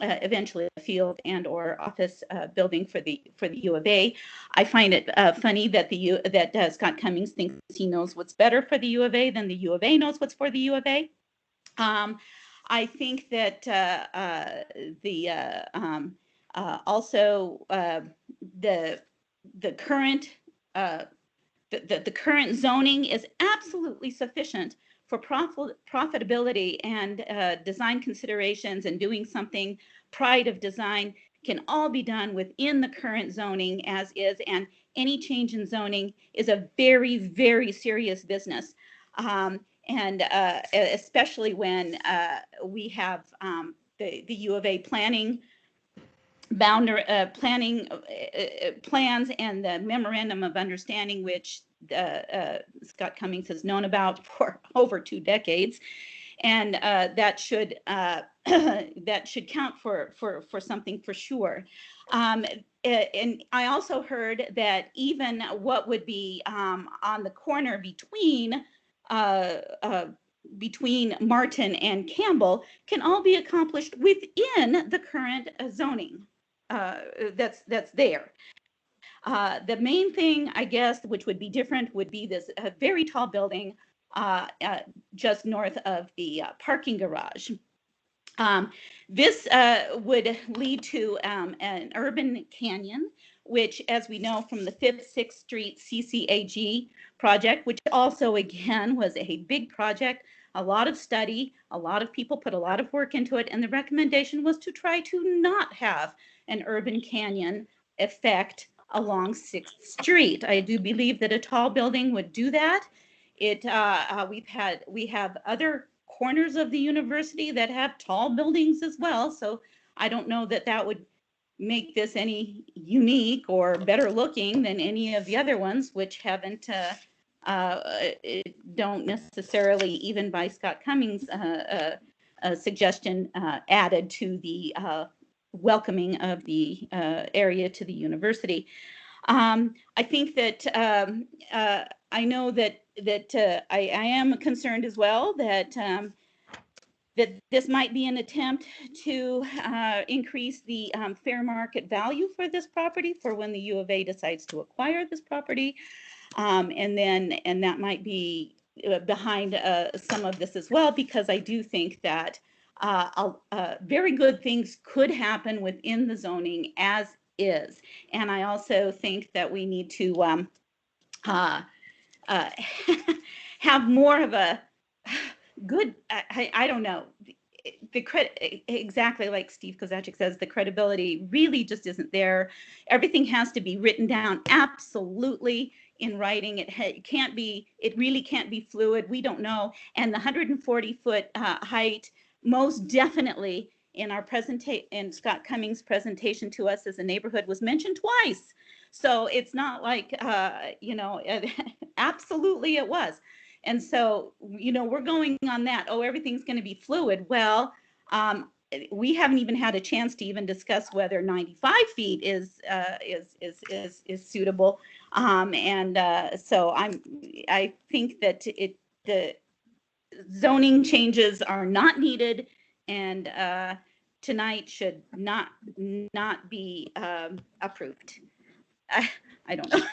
eventually a field and or office building for the U of A. I find it funny that Scott Cummings thinks he knows what's better for the U of A than the U of A knows what's for the U of A. I think that the current zoning is absolutely sufficient for profitability and design considerations, and doing something pride of design can all be done within the current zoning as is, and any change in zoning is a very, very serious business. And especially when we have the U of A planning plans and the memorandum of understanding, which Scott Cummings has known about for over 2 decades, and that should count for something for sure. And I also heard that even what would be on the corner between Martin and Campbell can all be accomplished within the current zoning that's there. The main thing, I guess, which would be different would be this very tall building just north of the parking garage. This would lead to an urban canyon, which, as we know from the 5th, 6th Street CCAG project, which also, again, was a big project, a lot of study, a lot of people put a lot of work into it, and the recommendation was to try to not have an urban canyon effect along 6th Street. I do believe that a tall building would do that. We have other corners of the university that have tall buildings as well, so I don't know that that would make this any unique or better looking than any of the other ones, which haven't don't necessarily, even by Scott Cummings' suggestion, added to the welcoming of the area to the university. I think that I know that I am concerned as well that that this might be an attempt to increase the fair market value for this property for when the U of A decides to acquire this property. And that might be behind some of this as well, because I do think that very good things could happen within the zoning as is. And I also think that we need to have more of a good, I don't know, the credit, exactly like Steve Kozaczek says, the credibility really just isn't there. Everything has to be written down absolutely in writing. It really can't be fluid. We don't know. And the 140-foot height, most definitely in our presentation, in Scott Cummings' presentation to us as a neighborhood, was mentioned twice. So it's not like, absolutely it was. And so, we're going on that. Oh, everything's going to be fluid. Well, we haven't even had a chance to even discuss whether 95 feet is suitable. So I think that the zoning changes are not needed, and tonight should not be approved. I don't know.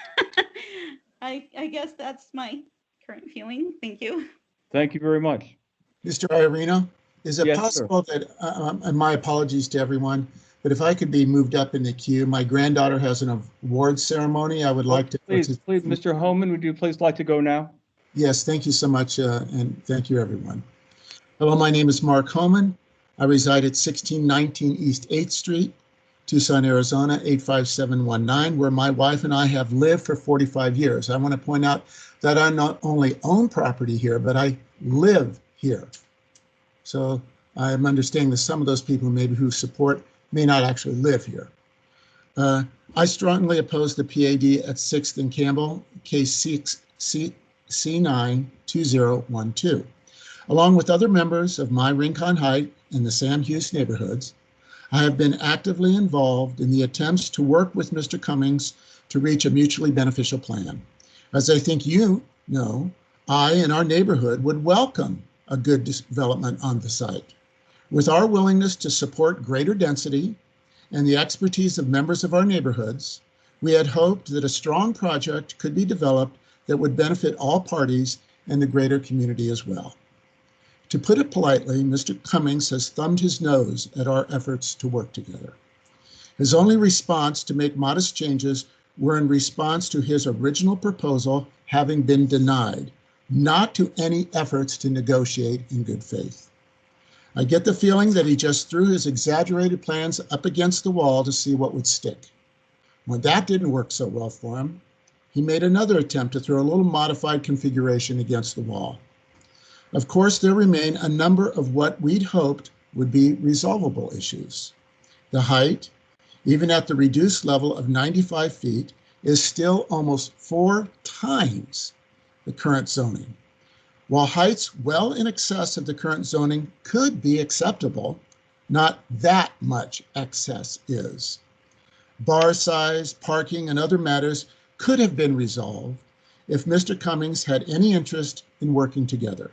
I guess that's my current feeling. Thank you. Thank you very much. Mr. Iarino, is it Yes, possible that, and my apologies to everyone, but if I could be moved up in the queue, my granddaughter has an award ceremony. I would like to. Please, Mr. Homan, would you please like to go now? Yes, thank you so much, and thank you, everyone. Hello, my name is Mark Homan. I reside at 1619 East 8th Street, Tucson, Arizona, 85719, where my wife and I have lived for 45 years. I want to point out that I not only own property here, but I live here. So I'm understanding that some of those people maybe who support may not actually live here. I strongly oppose the PAD at 6th and Campbell, case C92012. Along with other members of my Rincon Heights and the Sam Hughes neighborhoods, I have been actively involved in the attempts to work with Mr. Cummings to reach a mutually beneficial plan. As I think you know, I and our neighborhood would welcome a good development on the site. With our willingness to support greater density and the expertise of members of our neighborhoods, we had hoped that a strong project could be developed that would benefit all parties and the greater community as well. To put it politely, Mr. Cummings has thumbed his nose at our efforts to work together. His only response to make modest changes were in response to his original proposal having been denied, not to any efforts to negotiate in good faith. I get the feeling that he just threw his exaggerated plans up against the wall to see what would stick. When that didn't work so well for him, he made another attempt to throw a little modified configuration against the wall. Of course, there remain a number of what we'd hoped would be resolvable issues. The height, even at the reduced level of 95 feet, is still almost 4 times the current zoning. While heights well in excess of the current zoning could be acceptable, not that much excess is. Bar size, parking, and other matters could have been resolved if Mr. Cummings had any interest in working together.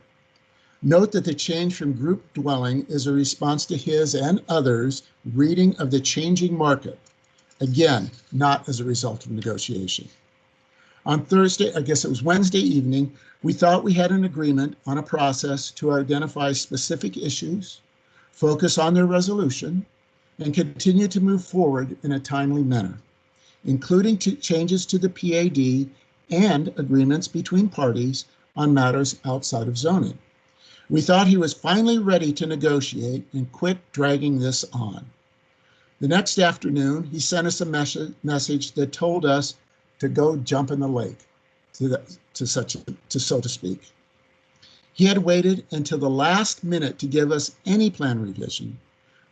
Note that the change from group dwelling is a response to his and others' reading of the changing market. Again, not as a result of negotiation. On Thursday, I guess it was Wednesday evening, we thought we had an agreement on a process to identify specific issues, focus on their resolution, and continue to move forward in a timely manner, including changes to the PAD and agreements between parties on matters outside of zoning. We thought he was finally ready to negotiate and quit dragging this on. The next afternoon, he sent us a message that told us to go jump in the lake, so to speak. He had waited until the last minute to give us any plan revision,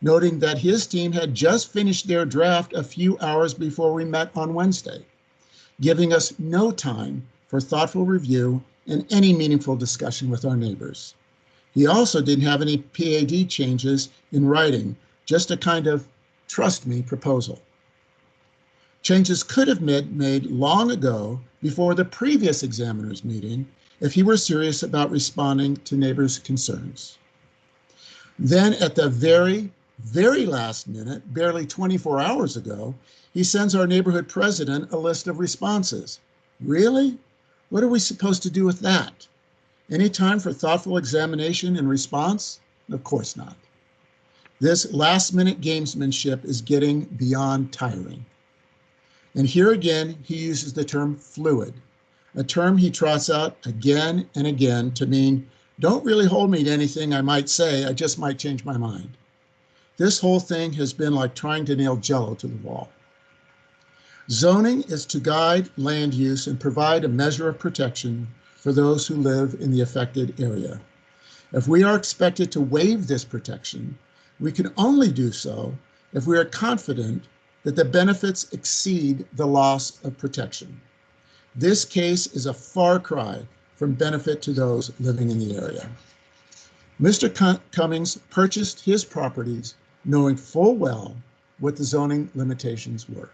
noting that his team had just finished their draft a few hours before we met on Wednesday, giving us no time for thoughtful review and any meaningful discussion with our neighbors. He also didn't have any PAD changes in writing, just a kind of trust me proposal. Changes could have been made long ago before the previous examiner's meeting if he were serious about responding to neighbors' concerns. Then at the very, very last minute, barely 24 hours ago, he sends our neighborhood president a list of responses. Really? What are we supposed to do with that? Any time for thoughtful examination and response? Of course not. This last-minute gamesmanship is getting beyond tiring. And here again, he uses the term fluid, a term he trots out again and again to mean, don't really hold me to anything I might say, I just might change my mind. This whole thing has been like trying to nail Jell-O to the wall. Zoning is to guide land use and provide a measure of protection for those who live in the affected area. If we are expected to waive this protection, we can only do so if we are confident that the benefits exceed the loss of protection. This case is a far cry from benefit to those living in the area. Mr. Cummings purchased his properties knowing full well what the zoning limitations were.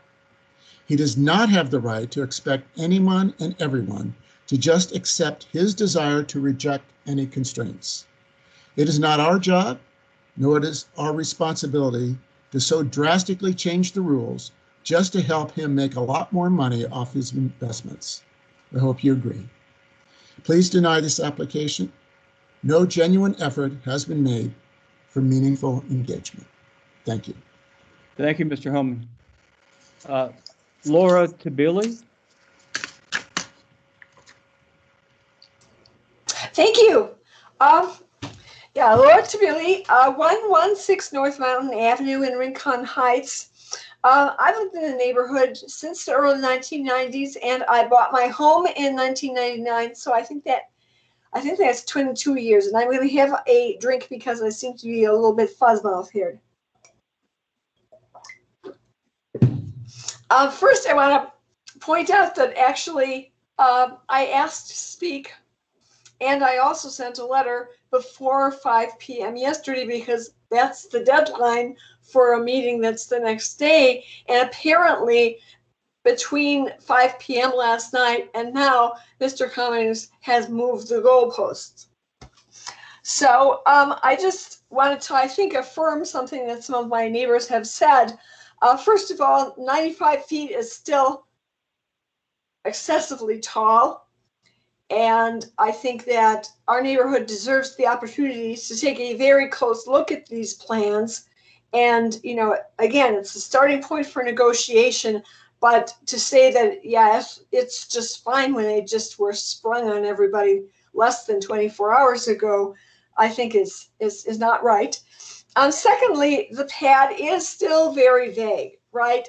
He does not have the right to expect anyone and everyone to just accept his desire to reject any constraints. It is not our job, nor it is our responsibility to so drastically change the rules just to help him make a lot more money off his investments. I hope you agree. Please deny this application. No genuine effort has been made for meaningful engagement. Thank you. Thank you, Mr. Homan. Laura Tabili. Thank you. Yeah, Laura Tabili, 116 North Mountain Avenue in Rincon Heights. I've lived in the neighborhood since the early 1990s, and I bought my home in 1999. So I think that's 22 years. And I'm going to have a drink because I seem to be a little bit fuzzmouth here. First, I want to point out that actually I asked to speak, and I also sent a letter before 5 p.m. yesterday because that's the deadline for a meeting that's the next day. And apparently between 5 p.m. last night and now, Mr. Cummings has moved the goalposts. So I just wanted to, I think, affirm something that some of my neighbors have said. First of all, 95 feet is still excessively tall. And I think that our neighborhood deserves the opportunity to take a very close look at these plans. And, you know, again, it's a starting point for negotiation. But to say that, yes, it's just fine when they just were sprung on everybody less than 24 hours ago, I think is not right. Secondly, the pad is still very vague, right?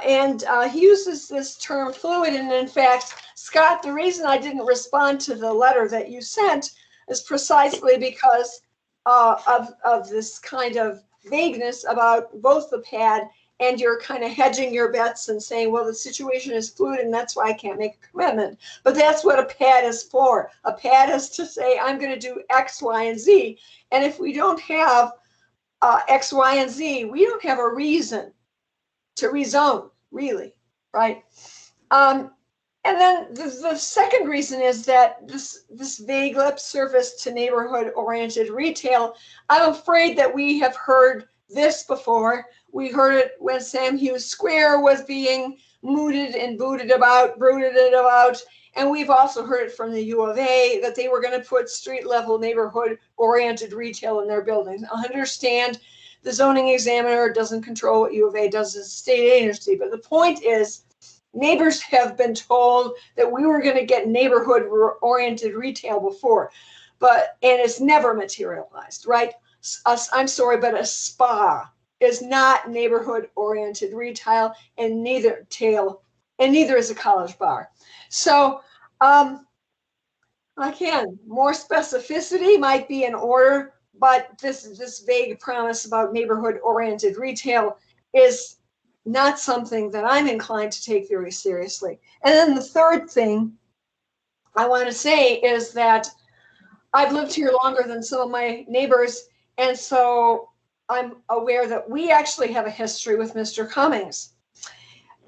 And he uses this term fluid. And in fact, Scott, the reason I didn't respond to the letter that you sent is precisely because of this kind of vagueness about both the pad, and you're kind of hedging your bets and saying, well, the situation is fluid and that's why I can't make a commitment. But that's what a pad is for. A pad is to say, I'm going to do X, Y, and Z. And if we don't have X, Y, and Z, we don't have a reason to rezone, really, right? And then the second reason is that this vague lip service to neighborhood-oriented retail, I'm afraid that we have heard this before. We heard it when Sam Hughes Square was being mooted and brooded about, and we've also heard it from the U of A that they were going to put street-level neighborhood-oriented retail in their buildings. I understand the zoning examiner doesn't control what U of A does as a state agency, but the point is, neighbors have been told that we were going to get neighborhood-oriented retail before, and it's never materialized, right? I'm sorry, but a spa is not neighborhood-oriented retail, and neither is a college bar. So, again, more specificity might be in order, but this vague promise about neighborhood-oriented retail is not something that I'm inclined to take very seriously. And then the third thing I want to say is that I've lived here longer than some of my neighbors, and so I'm aware that we actually have a history with Mr. Cummings.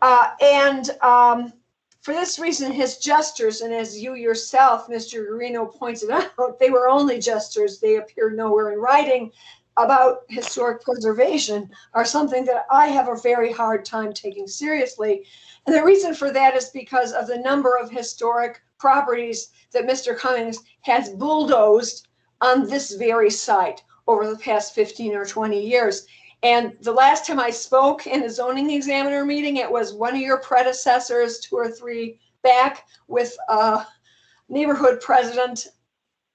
For this reason, his gestures, and as you yourself, Mr. Guarino, pointed out, they were only gestures. They appear nowhere in writing about historic preservation, are something that I have a very hard time taking seriously. And the reason for that is because of the number of historic properties that Mr. Cummings has bulldozed on this very site over the past 15 or 20 years. And the last time I spoke in a zoning examiner meeting, it was one of your predecessors, 2 or 3 back, with a neighborhood president,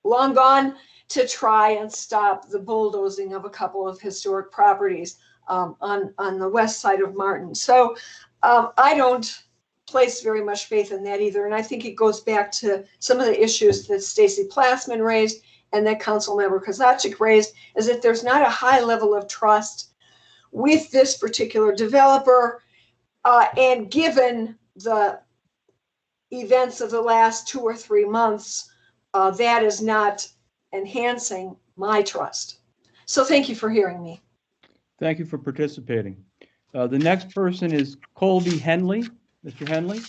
long gone, to try and stop the bulldozing of a couple of historic properties on the west side of Martin. So I don't place very much faith in that either. And I think it goes back to some of the issues that Stacy Plassman raised and that Councilmember Kozaczek raised, is that there's not a high level of trust with this particular developer. And given the events of the last 2 or 3 months, that is not enhancing my trust. So thank you for hearing me. Thank you for participating. The next person is Colby Henley. Mr. Henley?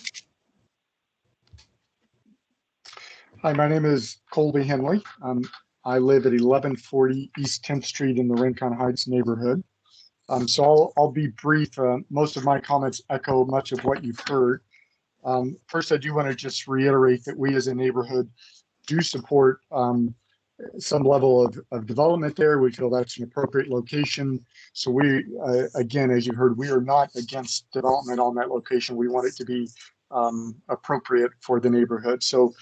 Hi, my name is Colby Henley. I live at 1140 East 10th Street in the Rincon Heights neighborhood. So I'll be brief. Most of my comments echo much of what you've heard. First, I do want to just reiterate that we as a neighborhood do support some level of development there. We feel that's an appropriate location. So we, again, as you heard, we are not against development on that location. We want it to be appropriate for the neighborhood. So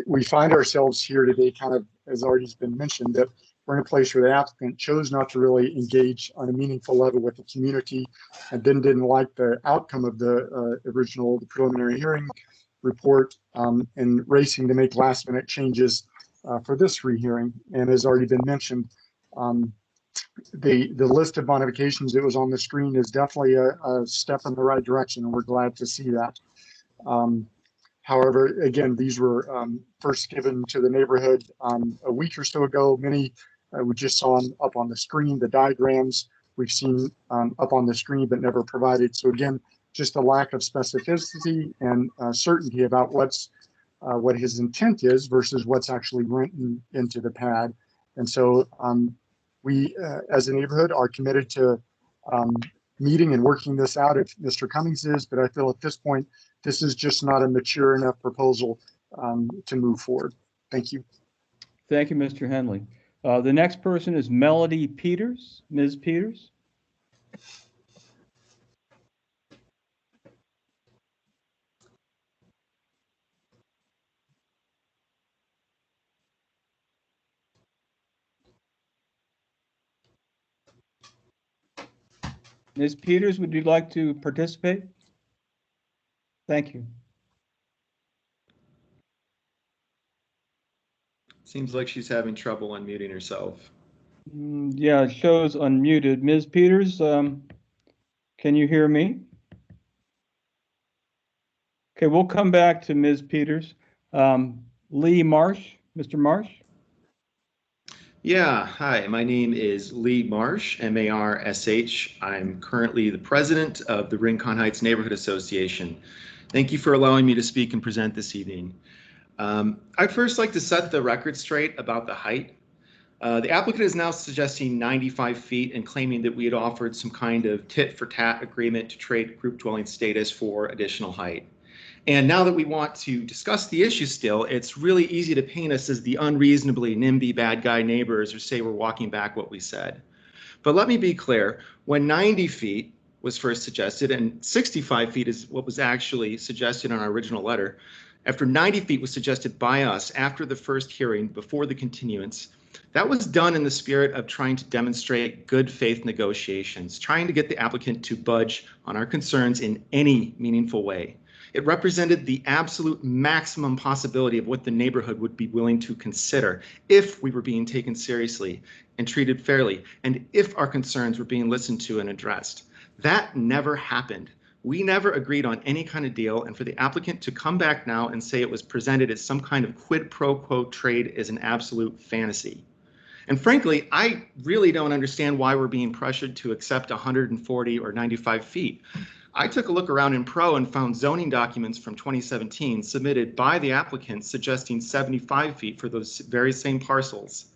we find ourselves here today, kind of, as already has been mentioned, that we're in a place where the applicant chose not to really engage on a meaningful level with the community, and then didn't like the outcome of the the preliminary hearing report, and racing to make last minute changes for this rehearing. And as already been mentioned, the list of modifications that was on the screen is definitely a step in the right direction, and we're glad to see that. However, again, these were first given to the neighborhood a week or so ago. Many we just saw up on the screen. The diagrams we've seen up on the screen, but never provided. So again, just a lack of specificity and certainty about what his intent is versus what's actually written into the pad. And so we, as a neighborhood, are committed to meeting and working this out if Mr. Cummings is, but I feel at this point, this is just not a mature enough proposal to move forward. Thank you. Thank you, Mr. Henley. The next person is Melody Peters. Ms. Peters? Ms. Peters, would you like to participate? Thank you. Seems like she's having trouble unmuting herself. Yeah, it shows unmuted. Ms. Peters, can you hear me? Okay, we'll come back to Ms. Peters. Lee Marsh, Mr. Marsh? Yeah, hi, my name is Lee Marsh, M-A-R-S-H. I'm currently the president of the Rincon Heights Neighborhood Association. Thank you for allowing me to speak and present this evening. I'd first like to set the record straight about the height. The applicant is now suggesting 95 feet and claiming that we had offered some kind of tit-for-tat agreement to trade group dwelling status for additional height. And now that we want to discuss the issue still, it's really easy to paint us as the unreasonably NIMBY bad guy neighbors or say we're walking back what we said. But let me be clear, when 90 feet was first suggested and 65 feet is what was actually suggested in our original letter, after 90 feet was suggested by us after the first hearing before the continuance, that was done in the spirit of trying to demonstrate good faith negotiations, trying to get the applicant to budge on our concerns in any meaningful way. It represented the absolute maximum possibility of what the neighborhood would be willing to consider if we were being taken seriously and treated fairly, and if our concerns were being listened to and addressed. That never happened. We never agreed on any kind of deal, and for the applicant to come back now and say it was presented as some kind of quid pro quo trade is an absolute fantasy. And frankly, I really don't understand why we're being pressured to accept 140 or 95 feet. I took a look around in Pro and found zoning documents from 2017 submitted by the applicant suggesting 75 feet for those very same parcels.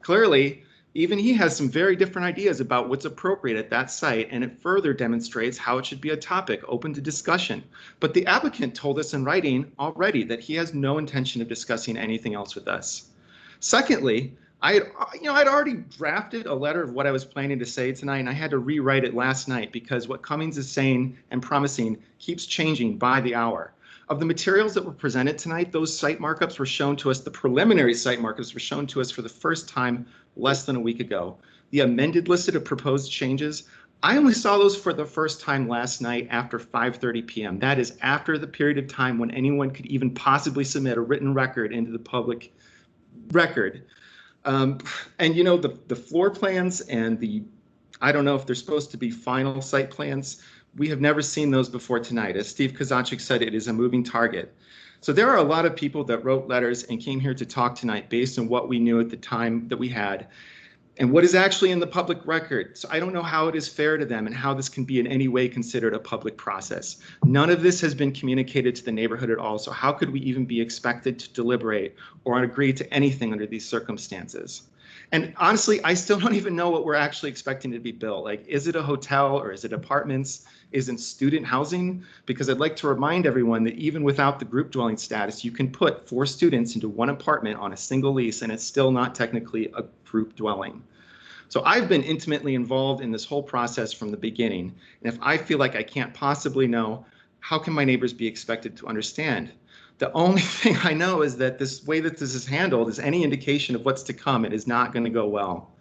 Clearly, even he has some very different ideas about what's appropriate at that site, and it further demonstrates how it should be a topic open to discussion. But the applicant told us in writing already that he has no intention of discussing anything else with us. Secondly, I'd already drafted a letter of what I was planning to say tonight, and I had to rewrite it last night because what Cummings is saying and promising keeps changing by the hour. Of the materials that were presented tonight, those site markups were shown to us, the preliminary site markups were shown to us for the first time less than a week ago. The amended list of proposed changes, I only saw those for the first time last night after 5:30 p.m. That is after the period of time when anyone could even possibly submit a written record into the public record. And you know, the floor plans and I don't know if they're supposed to be final site plans. We have never seen those before tonight. As Steve Kozachik said, it is a moving target. So there are a lot of people that wrote letters and came here to talk tonight based on what we knew at the time that we had and what is actually in the public record. So I don't know how it is fair to them and how this can be in any way considered a public process. None of this has been communicated to the neighborhood at all. So how could we even be expected to deliberate or agree to anything under these circumstances? And honestly, I still don't even know what we're actually expecting to be built. Like, is it a hotel or is it apartments? Is it student housing? Because I'd like to remind everyone that even without the group dwelling status, you can put 4 students into one apartment on a single lease and it's still not technically a group dwelling. So I've been intimately involved in this whole process from the beginning. And if I feel like I can't possibly know, how can my neighbors be expected to understand? The only thing I know is that this way that this is handled is any indication of what's to come. It is not going to go well.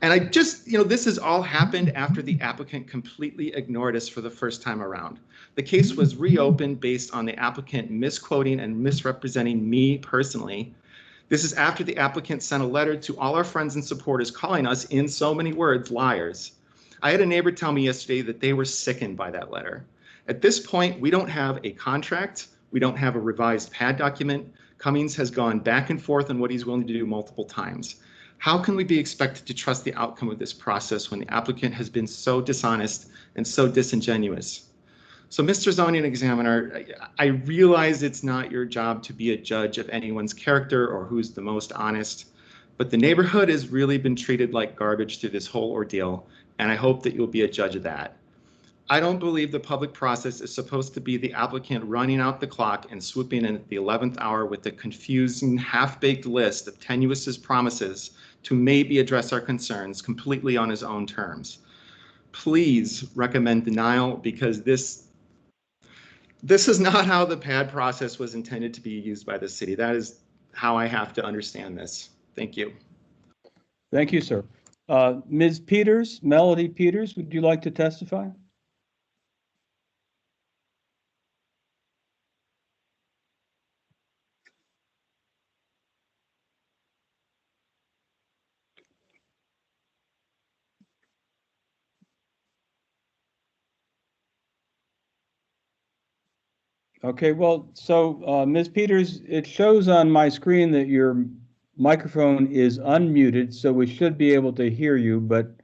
And I just, this has all happened after the applicant completely ignored us for the first time around. The case was reopened based on the applicant misquoting and misrepresenting me personally. This is after the applicant sent a letter to all our friends and supporters calling us, in so many words, liars. I had a neighbor tell me yesterday that they were sickened by that letter. At this point, we don't have a contract. We don't have a revised pad document. Cummings has gone back and forth on what he's willing to do multiple times. How can we be expected to trust the outcome of this process when the applicant has been so dishonest and so disingenuous? So, Mr. Zoning Examiner, I realize it's not your job to be a judge of anyone's character or who's the most honest, but the neighborhood has really been treated like garbage through this whole ordeal, and I hope that you'll be a judge of that. I don't believe the public process is supposed to be the applicant running out the clock and swooping in at the 11th hour with a confusing, half-baked list of tenuous promises to maybe address our concerns completely on his own terms. Please recommend denial, because this is not how the pad process was intended to be used by the city. That is how I have to understand this. Thank you. Thank you, sir. Ms. Peters, Melody Peters, would you like to testify? Okay, well, so Ms. Peters, it shows on my screen that your microphone is unmuted, so we should be able to hear you, but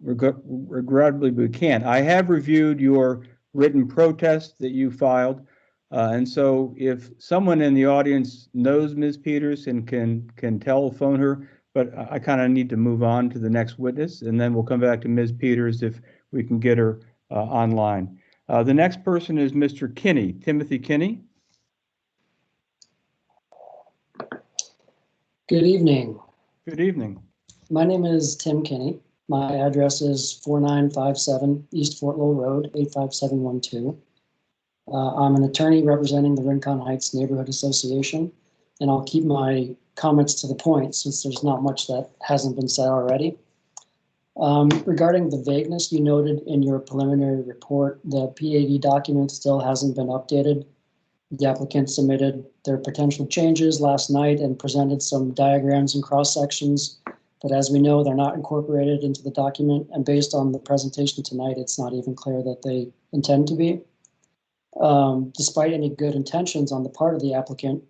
regrettably we can't. I have reviewed your written protest that you filed, and so if someone in the audience knows Ms. Peters and can telephone her, but I kind of need to move on to the next witness, and then we'll come back to Ms. Peters if we can get her online. The next person is Mr. Kinney, Timothy Kinney. Good evening. Good evening. My name is Tim Kinney. My address is 4957 East Fort Lowell Road, 85712. I'm an attorney representing the Rincon Heights Neighborhood Association, and I'll keep my comments to the point since there's not much that hasn't been said already. Regarding the vagueness you noted in your preliminary report, the PAD document still hasn't been updated. The applicant submitted their potential changes last night and presented some diagrams and cross sections, but as we know, they're not incorporated into the document, and based on the presentation tonight, it's not even clear that they intend to be. Despite any good intentions on the part of the applicant,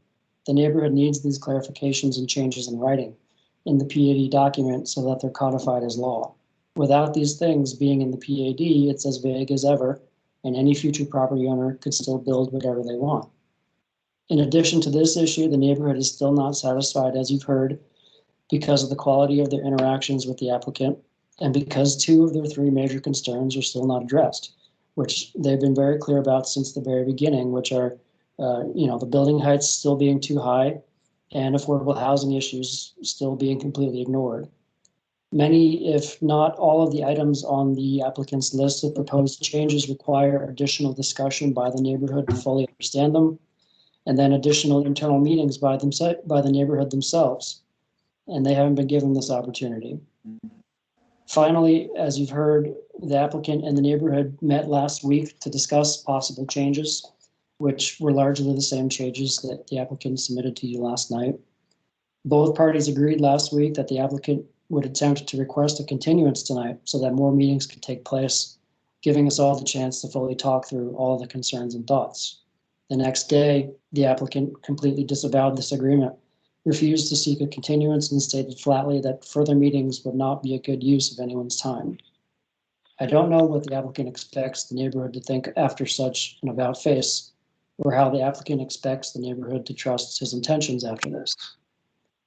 the neighborhood needs these clarifications and changes in writing in the PAD document so that they're codified as law. Without these things being in the PAD, it's as vague as ever, and any future property owner could still build whatever they want. In addition to this issue, the neighborhood is still not satisfied, as you've heard, because of the quality of their interactions with the applicant, and because 2 of their 3 major concerns are still not addressed, which they've been very clear about since the very beginning, which are, the building heights still being too high and affordable housing issues still being completely ignored. Many, if not all of the items on the applicant's list of proposed changes require additional discussion by the neighborhood to fully understand them, and then additional internal meetings by the neighborhood themselves, and they haven't been given this opportunity. Finally, as you've heard, the applicant and the neighborhood met last week to discuss possible changes, which were largely the same changes that the applicant submitted to you last night. Both parties agreed last week that the applicant would attempt to request a continuance tonight so that more meetings could take place, giving us all the chance to fully talk through all the concerns and thoughts. The next day, the applicant completely disavowed this agreement, refused to seek a continuance, and stated flatly that further meetings would not be a good use of anyone's time. I don't know what the applicant expects the neighborhood to think after such an about face, or how the applicant expects the neighborhood to trust his intentions after this.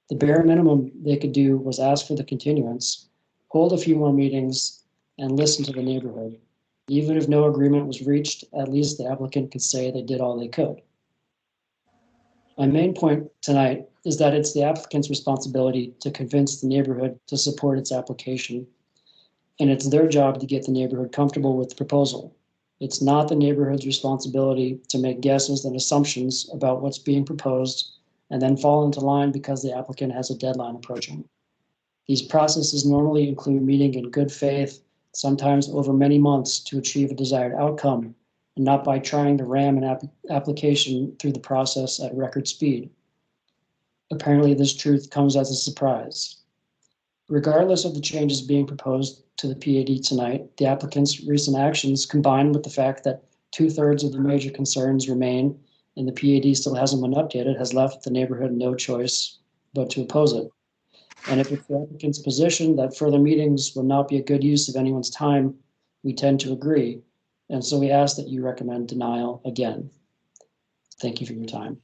The bare minimum they could do was ask for the continuance, hold a few more meetings, and listen to the neighborhood. Even if no agreement was reached, at least the applicant could say they did all they could. My main point tonight is that it's the applicant's responsibility to convince the neighborhood to support its application, and it's their job to get the neighborhood comfortable with the proposal. It's not the neighborhood's responsibility to make guesses and assumptions about what's being proposed and then fall into line because the applicant has a deadline approaching. These processes normally include meeting in good faith, sometimes over many months, to achieve a desired outcome, and not by trying to ram an application through the process at record speed. Apparently, this truth comes as a surprise. Regardless of the changes being proposed to the PAD tonight, the applicant's recent actions, combined with the fact that 2/3 of the major concerns remain and the PAD still hasn't been updated, has left the neighborhood no choice but to oppose it. And if it's the applicant's position that further meetings would not be a good use of anyone's time, we tend to agree. And so we ask that you recommend denial again. Thank you for your time.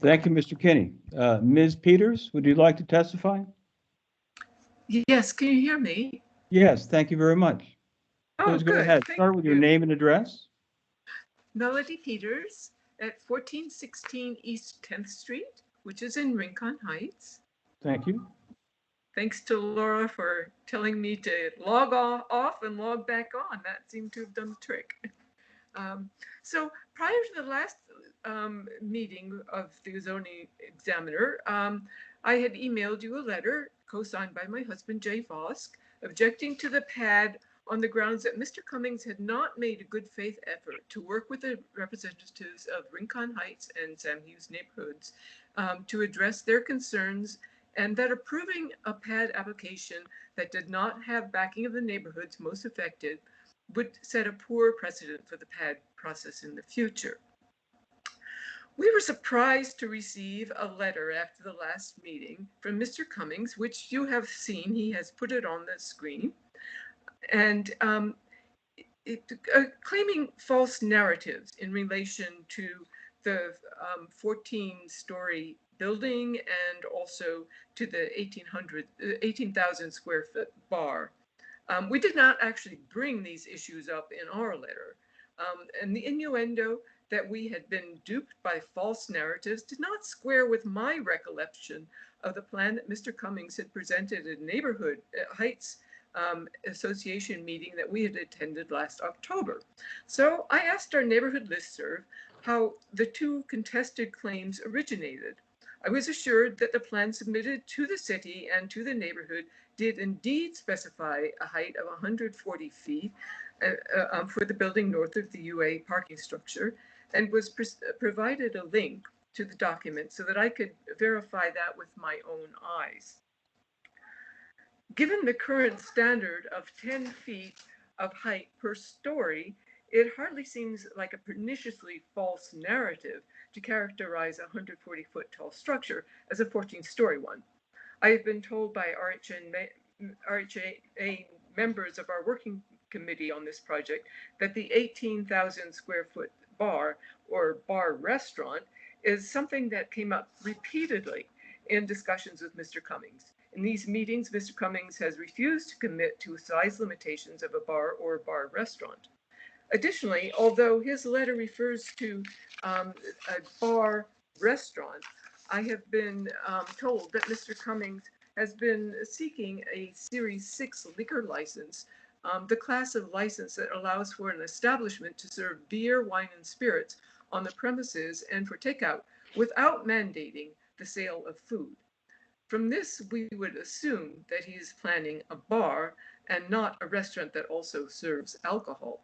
Thank you, Mr. Kinney. Ms. Peters, would you like to testify? Yes, can you hear me? Yes, thank you very much. Oh, Please go good. ahead. Thank Start with your you. name and address. Melody Peters at 1416 East 10th Street, which is in Rincon Heights. Thank you. Thanks to Laura for telling me to log off and log back on. That seemed to have done the trick. So prior to the last meeting of the zoning examiner, I had emailed you a letter co-signed by my husband, Jay Vosk, objecting to the pad on the grounds that Mr. Cummings had not made a good faith effort to work with the representatives of Rincon Heights and Sam Hughes neighborhoods to address their concerns, and that approving a pad application that did not have backing of the neighborhoods most affected would set a poor precedent for the pad process in the future. We were surprised to receive a letter after the last meeting from Mr. Cummings, which you have seen. He has put it on the screen, and claiming false narratives in relation to the 14-story building and also to the 18,000 square foot bar. We did not actually bring these issues up in our letter. And the innuendo that we had been duped by false narratives did not square with my recollection of the plan that Mr. Cummings had presented at Neighborhood Heights Association meeting that we had attended last October. So I asked our neighborhood listserv how the two contested claims originated. I was assured that the plan submitted to the city and to the neighborhood did indeed specify a height of 140 feet for the building north of the UA parking structure, and was provided a link to the document so that I could verify that with my own eyes. Given the current standard of 10 feet of height per story, it hardly seems like a perniciously false narrative to characterize a 140-foot tall structure as a 14-story one. I have been told by RHA members of our working committee on this project that the 18,000 square foot bar or bar restaurant is something that came up repeatedly in discussions with Mr. Cummings. In these meetings, Mr. Cummings has refused to commit to size limitations of a bar or bar restaurant. Additionally, although his letter refers to a bar restaurant, I have been told that Mr. Cummings has been seeking a Series 6 liquor license, the class of license that allows for an establishment to serve beer, wine, and spirits on the premises and for takeout without mandating the sale of food. From this, we would assume that he is planning a bar and not a restaurant that also serves alcohol.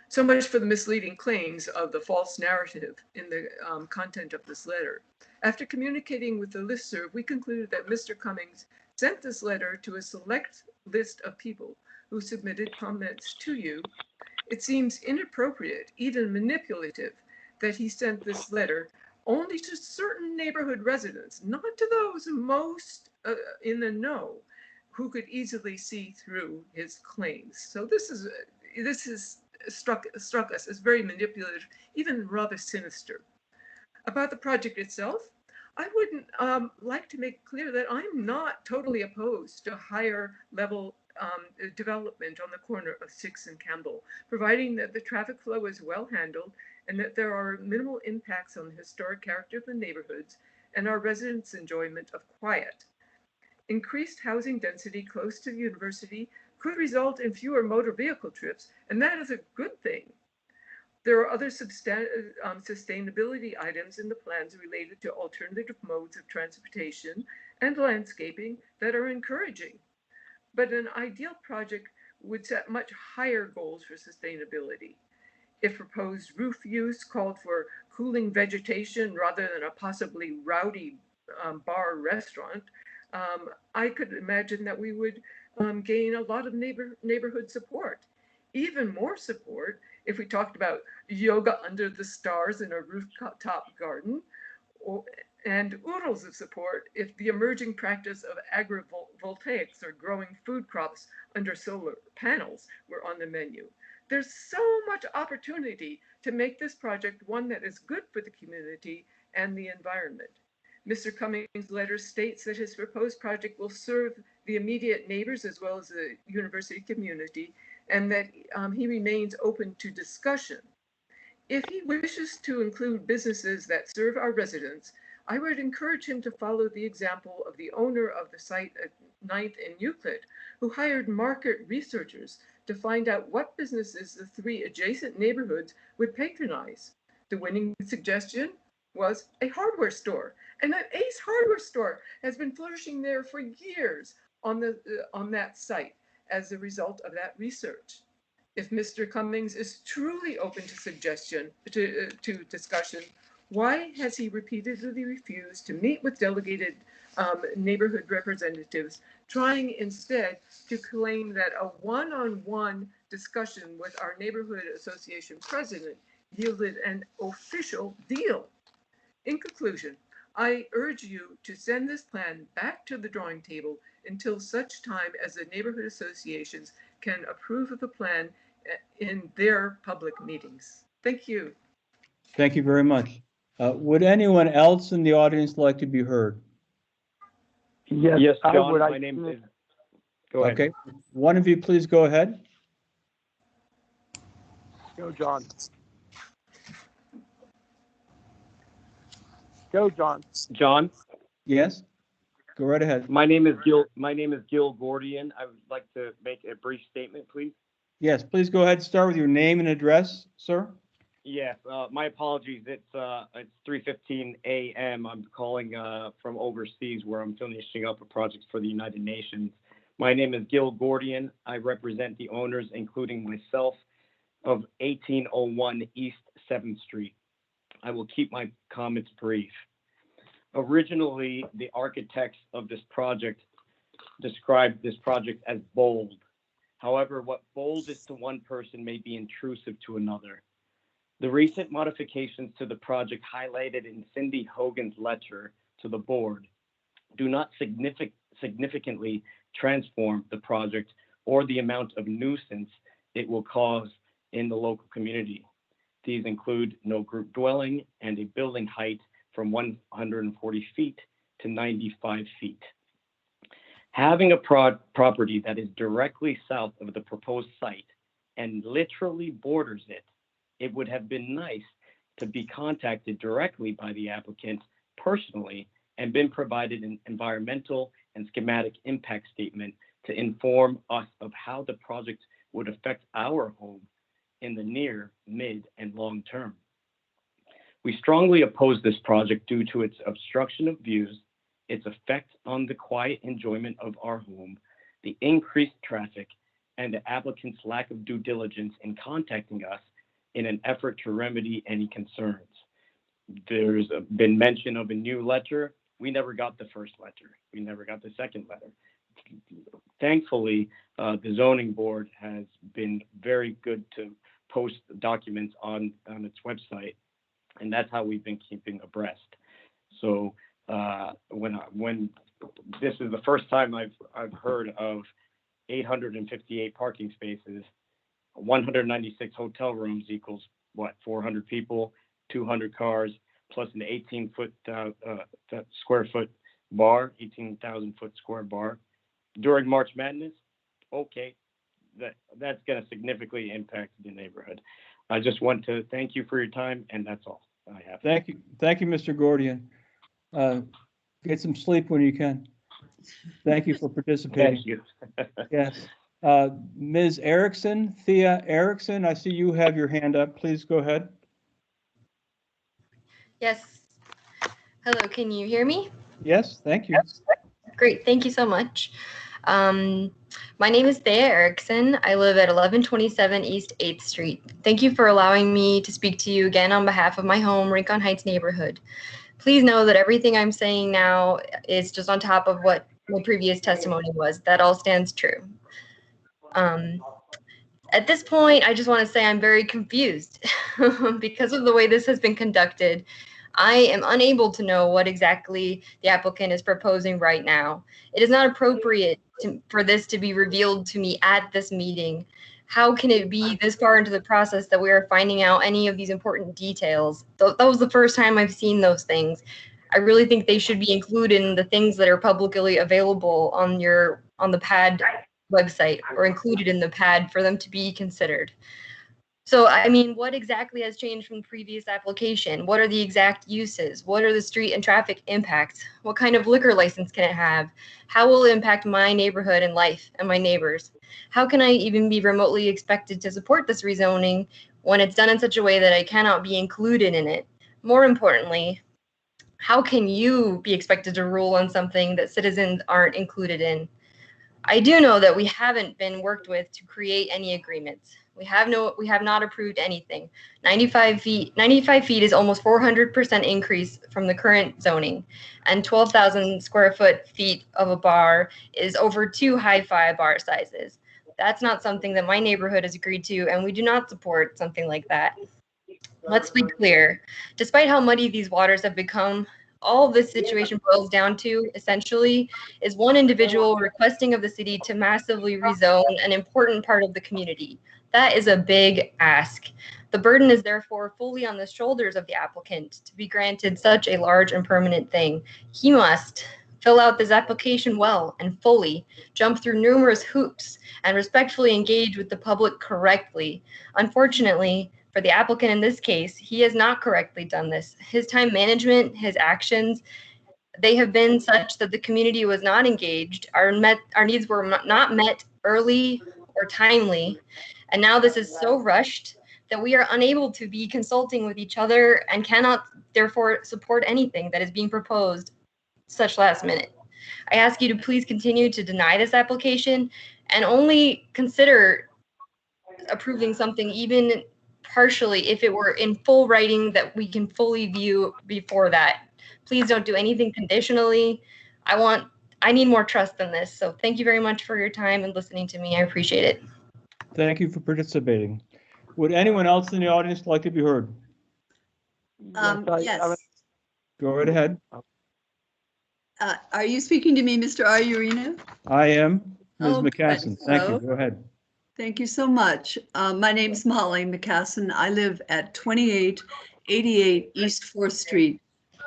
So much for the misleading claims of the false narrative in the content of this letter. After communicating with the listserv, we concluded that Mr. Cummings sent this letter to a select list of people who submitted comments to you. It seems inappropriate, even manipulative, that he sent this letter only to certain neighborhood residents, not to those most in the know who could easily see through his claims. So this is struck us as very manipulative, even rather sinister. About the project itself, I would like to make clear that I'm not totally opposed to higher level development on the corner of 6th and Campbell, providing that the traffic flow is well handled and that there are minimal impacts on the historic character of the neighborhoods and our residents' enjoyment of quiet. Increased housing density close to the university could result in fewer motor vehicle trips, and that is a good thing. There are other sustainability items in the plans related to alternative modes of transportation and landscaping that are encouraging. But an ideal project would set much higher goals for sustainability. If proposed roof use called for cooling vegetation rather than a possibly rowdy bar restaurant, I could imagine that we would gain a lot of neighborhood support. Even more support if we talked about yoga under the stars in a rooftop garden, and oodles of support if the emerging practice of agrivoltaics or growing food crops under solar panels were on the menu. There's so much opportunity to make this project one that is good for the community and the environment. Mr. Cummings' letter states that his proposed project will serve the immediate neighbors as well as the university community, and that he remains open to discussion. If he wishes to include businesses that serve our residents, I would encourage him to follow the example of the owner of the site at 9th and Euclid, who hired market researchers to find out what businesses the 3 adjacent neighborhoods would patronize. The winning suggestion was a hardware store, and that Ace hardware store has been flourishing there for years on that site as a result of that research. If Mr. Cummings is truly open to discussion, why has he repeatedly refused to meet with delegated neighborhood representatives, trying instead to claim that a one-on-one discussion with our neighborhood association president yielded an official deal. In conclusion, I urge you to send this plan back to the drawing table until such time as the neighborhood associations can approve of the plan in their public meetings. Thank you. Thank you very much. Would anyone else in the audience like to be heard? Yes, John, my name is, go ahead. Okay, one of you please go ahead. Go, John. Go, John. John? Yes, go right ahead. My name is Gil Gordian. I would like to make a brief statement, please. Yes, please go ahead. Start with your name and address, sir. Yes, my apologies. It's 3:15 a.m. I'm calling from overseas where I'm finishing up a project for the United Nations. My name is Gil Gordian. I represent the owners, including myself, of 1801 East 7th Street. I will keep my comments brief. Originally, the architects of this project described this project as bold. However, what bold is to one person may be intrusive to another. The recent modifications to the project highlighted in Cindy Hogan's letter to the board do not significantly transform the project or the amount of nuisance it will cause in the local community. These include no group dwelling and a building height from 140 feet to 95 feet. Having a property that is directly south of the proposed site and literally borders it, it would have been nice to be contacted directly by the applicant personally and been provided an environmental and schematic impact statement to inform us of how the project would affect our home in the near, mid, and long term. We strongly oppose this project due to its obstruction of views, its effect on the quiet enjoyment of our home, the increased traffic, and the applicant's lack of due diligence in contacting us in an effort to remedy any concerns. There's been mention of a new letter. We never got the first letter. We never got the second letter. Thankfully, the zoning board has been very good to post documents on its website, and that's how we've been keeping abreast. So when this is the first time I've heard of 858 parking spaces, 196 hotel rooms equals what, 400 people, 200 cars, plus an square foot bar, 18,000 foot square bar during March Madness. Okay, that's going to significantly impact the neighborhood. I just want to thank you for your time, and that's all I have. Thank you, Mr. Gordian. Get some sleep when you can. Thank you for participating. Thank you. Yes. Ms. Erickson, Thea Erickson, I see you have your hand up. Please go ahead. Yes. Hello, can you hear me? Yes, thank you. Great, thank you so much. My name is Thea Erickson. I live at 1127 East 8th Street. Thank you for allowing me to speak to you again on behalf of my home, Rincon Heights neighborhood. Please know that everything I'm saying now is just on top of what my previous testimony was. That all stands true. At this point, I just want to say I'm very confused because of the way this has been conducted. I am unable to know what exactly the applicant is proposing right now. It is not appropriate for this to be revealed to me at this meeting. How can it be this far into the process that we are finding out any of these important details? That was the first time I've seen those things. I really think they should be included in the things that are publicly available on the PAD website, or included in the PAD for them to be considered. So, I mean, what exactly has changed from the previous application? What are the exact uses? What are the street and traffic impacts? What kind of liquor license can it have? How will it impact my neighborhood and life and my neighbors? How can I even be remotely expected to support this rezoning when it's done in such a way that I cannot be included in it? More importantly, how can you be expected to rule on something that citizens aren't included in? I do know that we haven't been worked with to create any agreements. We have not approved anything. 95 feet is almost 400% increase from the current zoning, and 12,000 square feet of a bar is over 2 hi-fi bar sizes. That's not something that my neighborhood has agreed to, and we do not support something like that. Let's be clear. Despite how muddy these waters have become, all this situation boils down to, essentially, is one individual requesting of the city to massively rezone an important part of the community. That is a big ask. The burden is therefore fully on the shoulders of the applicant to be granted such a large and permanent thing. He must fill out this application well and fully, jump through numerous hoops, and respectfully engage with the public correctly. Unfortunately, for the applicant in this case, he has not correctly done this. His time management, his actions, they have been such that the community was not engaged. Our needs were not met early or timely. And now this is so rushed that we are unable to be consulting with each other and cannot therefore support anything that is being proposed such last minute. I ask you to please continue to deny this application and only consider approving something even partially if it were in full writing that we can fully view before that. Please don't do anything conditionally. I need more trust than this. So thank you very much for your time and listening to me. I appreciate it. Thank you for participating. Would anyone else in the audience like to be heard? Yes. Go right ahead. Are you speaking to me, Mr. Iurino? I am Ms. Oh, McCassin. good. Thank you. Hello. Go ahead. Thank you so much. My name's Molly McCassin. I live at 2888 East 4th Street,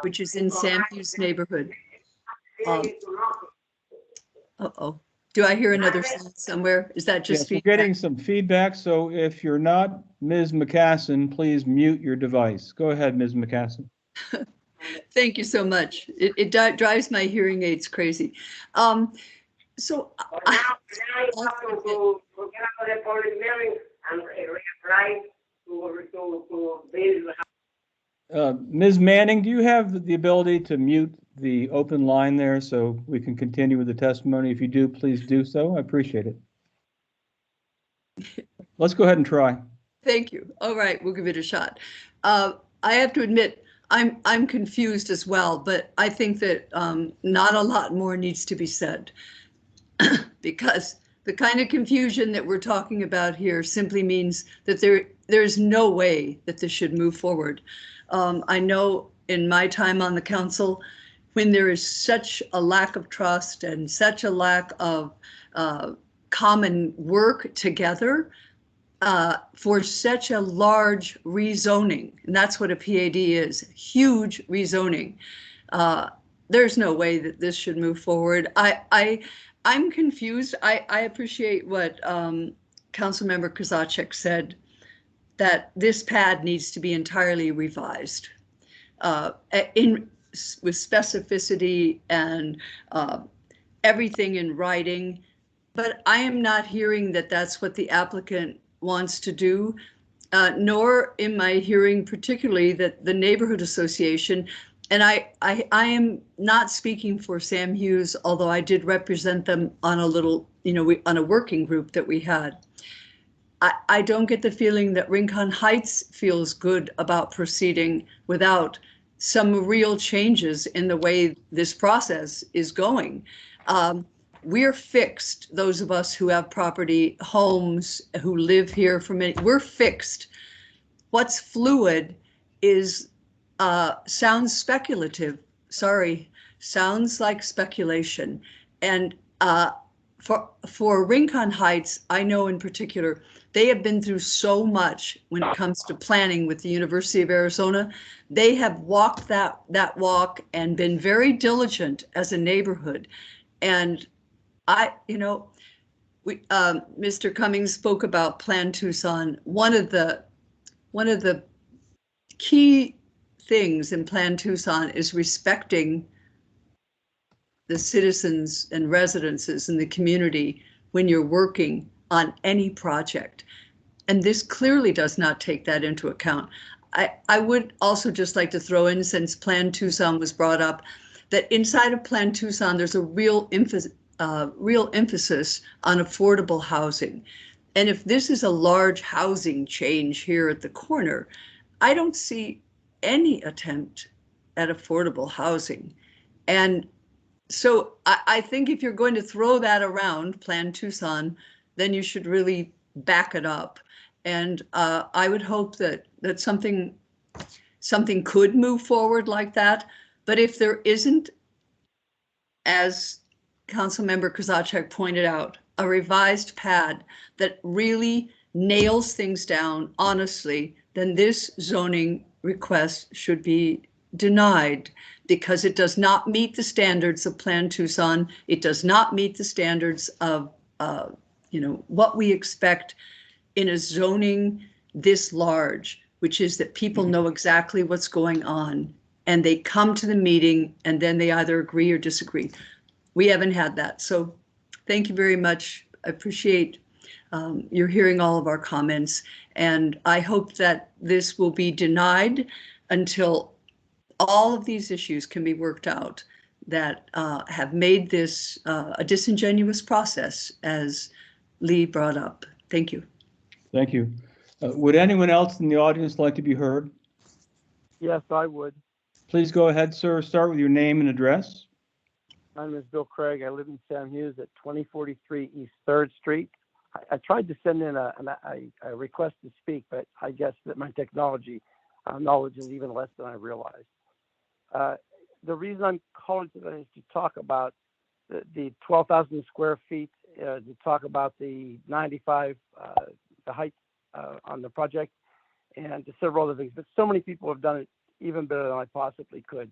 which is in Sam Hughes neighborhood. Uh-oh. Do I hear another sound somewhere? Is that just Yes, we're feedback? getting some feedback, so if you're not Ms. McCassin, please mute your device. Go ahead, Ms. McCassin. Thank you so much. It drives my hearing aids crazy. So Ms. Manning, do you have the ability to mute the open line there so we can continue with the testimony? If you do, please do so. I appreciate it. Let's go ahead and try. Thank you. All right, we'll give it a shot. I have to admit, I'm confused as well, but I think that not a lot more needs to be said because the kind of confusion that we're talking about here simply means that there's no way that this should move forward. I know in my time on the council, when there is such a lack of trust and such a lack of common work together, for such a large rezoning, and that's what a PAD is, huge rezoning. There's no way that this should move forward. I'm confused. I appreciate what Councilmember Kozaczek said, that this pad needs to be entirely revised with specificity and everything in writing. But I am not hearing that that's what the applicant wants to do, nor am I hearing particularly that the neighborhood association, and I am not speaking for Sam Hughes, although I did represent them on a little, on a working group that we had. I don't get the feeling that Rincon Heights feels good about proceeding without some real changes in the way this process is going. We're fixed, those of us who have property, homes, who live here for many, we're fixed. What's fluid is, sounds speculative, sorry, sounds like speculation. And for Rincon Heights, I know in particular, they have been through so much when it comes to planning with the University of Arizona. They have walked that walk and been very diligent as a neighborhood. And Mr. Cummings spoke about Plan Tucson. One of the key things in Plan Tucson is respecting the citizens and residences in the community when you're working on any project. And this clearly does not take that into account. I would also just like to throw in, since Plan Tucson was brought up, that inside of Plan Tucson, there's a real emphasis on affordable housing. And if this is a large housing change here at the corner, I don't see any attempt at affordable housing. And so I think if you're going to throw that around, Plan Tucson, then you should really back it up. And I would hope that something something could move forward like that. But if there isn't, as Councilmember Kozaczek pointed out, a revised pad that really nails things down honestly, then this zoning request should be denied because it does not meet the standards of Plan Tucson. It does not meet the standards of, what we expect in a zoning this large, which is that people know exactly what's going on and they come to the meeting and then they either agree or disagree. We haven't had that. So thank you very much. I appreciate you're hearing all of our comments, and I hope that this will be denied until all of these issues can be worked out that have made this a disingenuous process, as Lee brought up. Thank you. Thank you. Would anyone else in the audience like to be heard? Yes, I would. Please go ahead, sir. Start with your name and address. My name is Bill Craig. I live in Sam Hughes at 2043 East 3rd Street. I tried to send in a request to speak, but I guess that my technology knowledge is even less than I realized. The reason I'm calling today is to talk about the 12,000 square feet, to talk about the 95, the height on the project, and to several other things. But so many people have done it even better than I possibly could.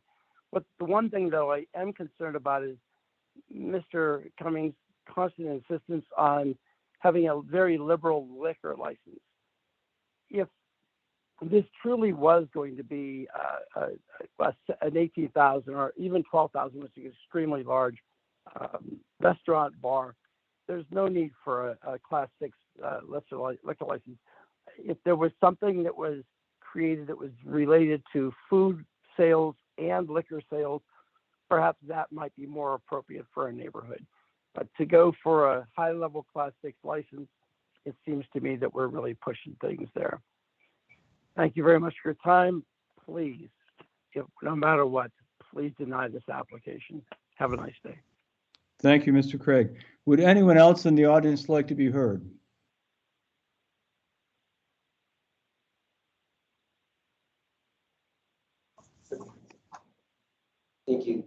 But the one thing, though, I am concerned about is Mr. Cummings' constant insistence on having a very liberal liquor license. If this truly was going to be an 18,000 or even 12,000, which is extremely large restaurant bar, there's no need for a Class 6 liquor license. If there was something that was created that was related to food sales and liquor sales, perhaps that might be more appropriate for a neighborhood. But to go for a high-level Class 6 license, it seems to me that we're really pushing things there. Thank you very much for your time. Please, no matter what, please deny this application. Have a nice day. Thank you, Mr. Craig. Would anyone else in the audience like to be heard? Thank you.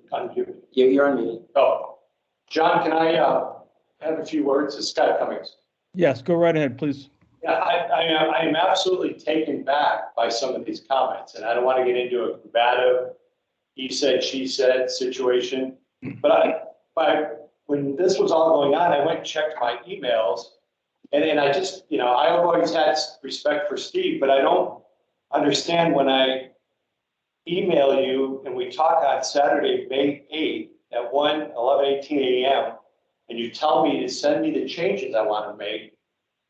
You're on mute. Oh, John, can I have a few words? It's Scott Cummings. Yes, go right ahead, please. Yeah, I am absolutely taken back by some of these comments, and I don't want to get into a combative he said, she said situation. But when this was all going on, I went and checked my emails, and I just, I've always had respect for Steve, but I don't understand when I email you and we talk on Saturday, May 8th at 11:18 a.m. and you tell me to send me the changes I want to make,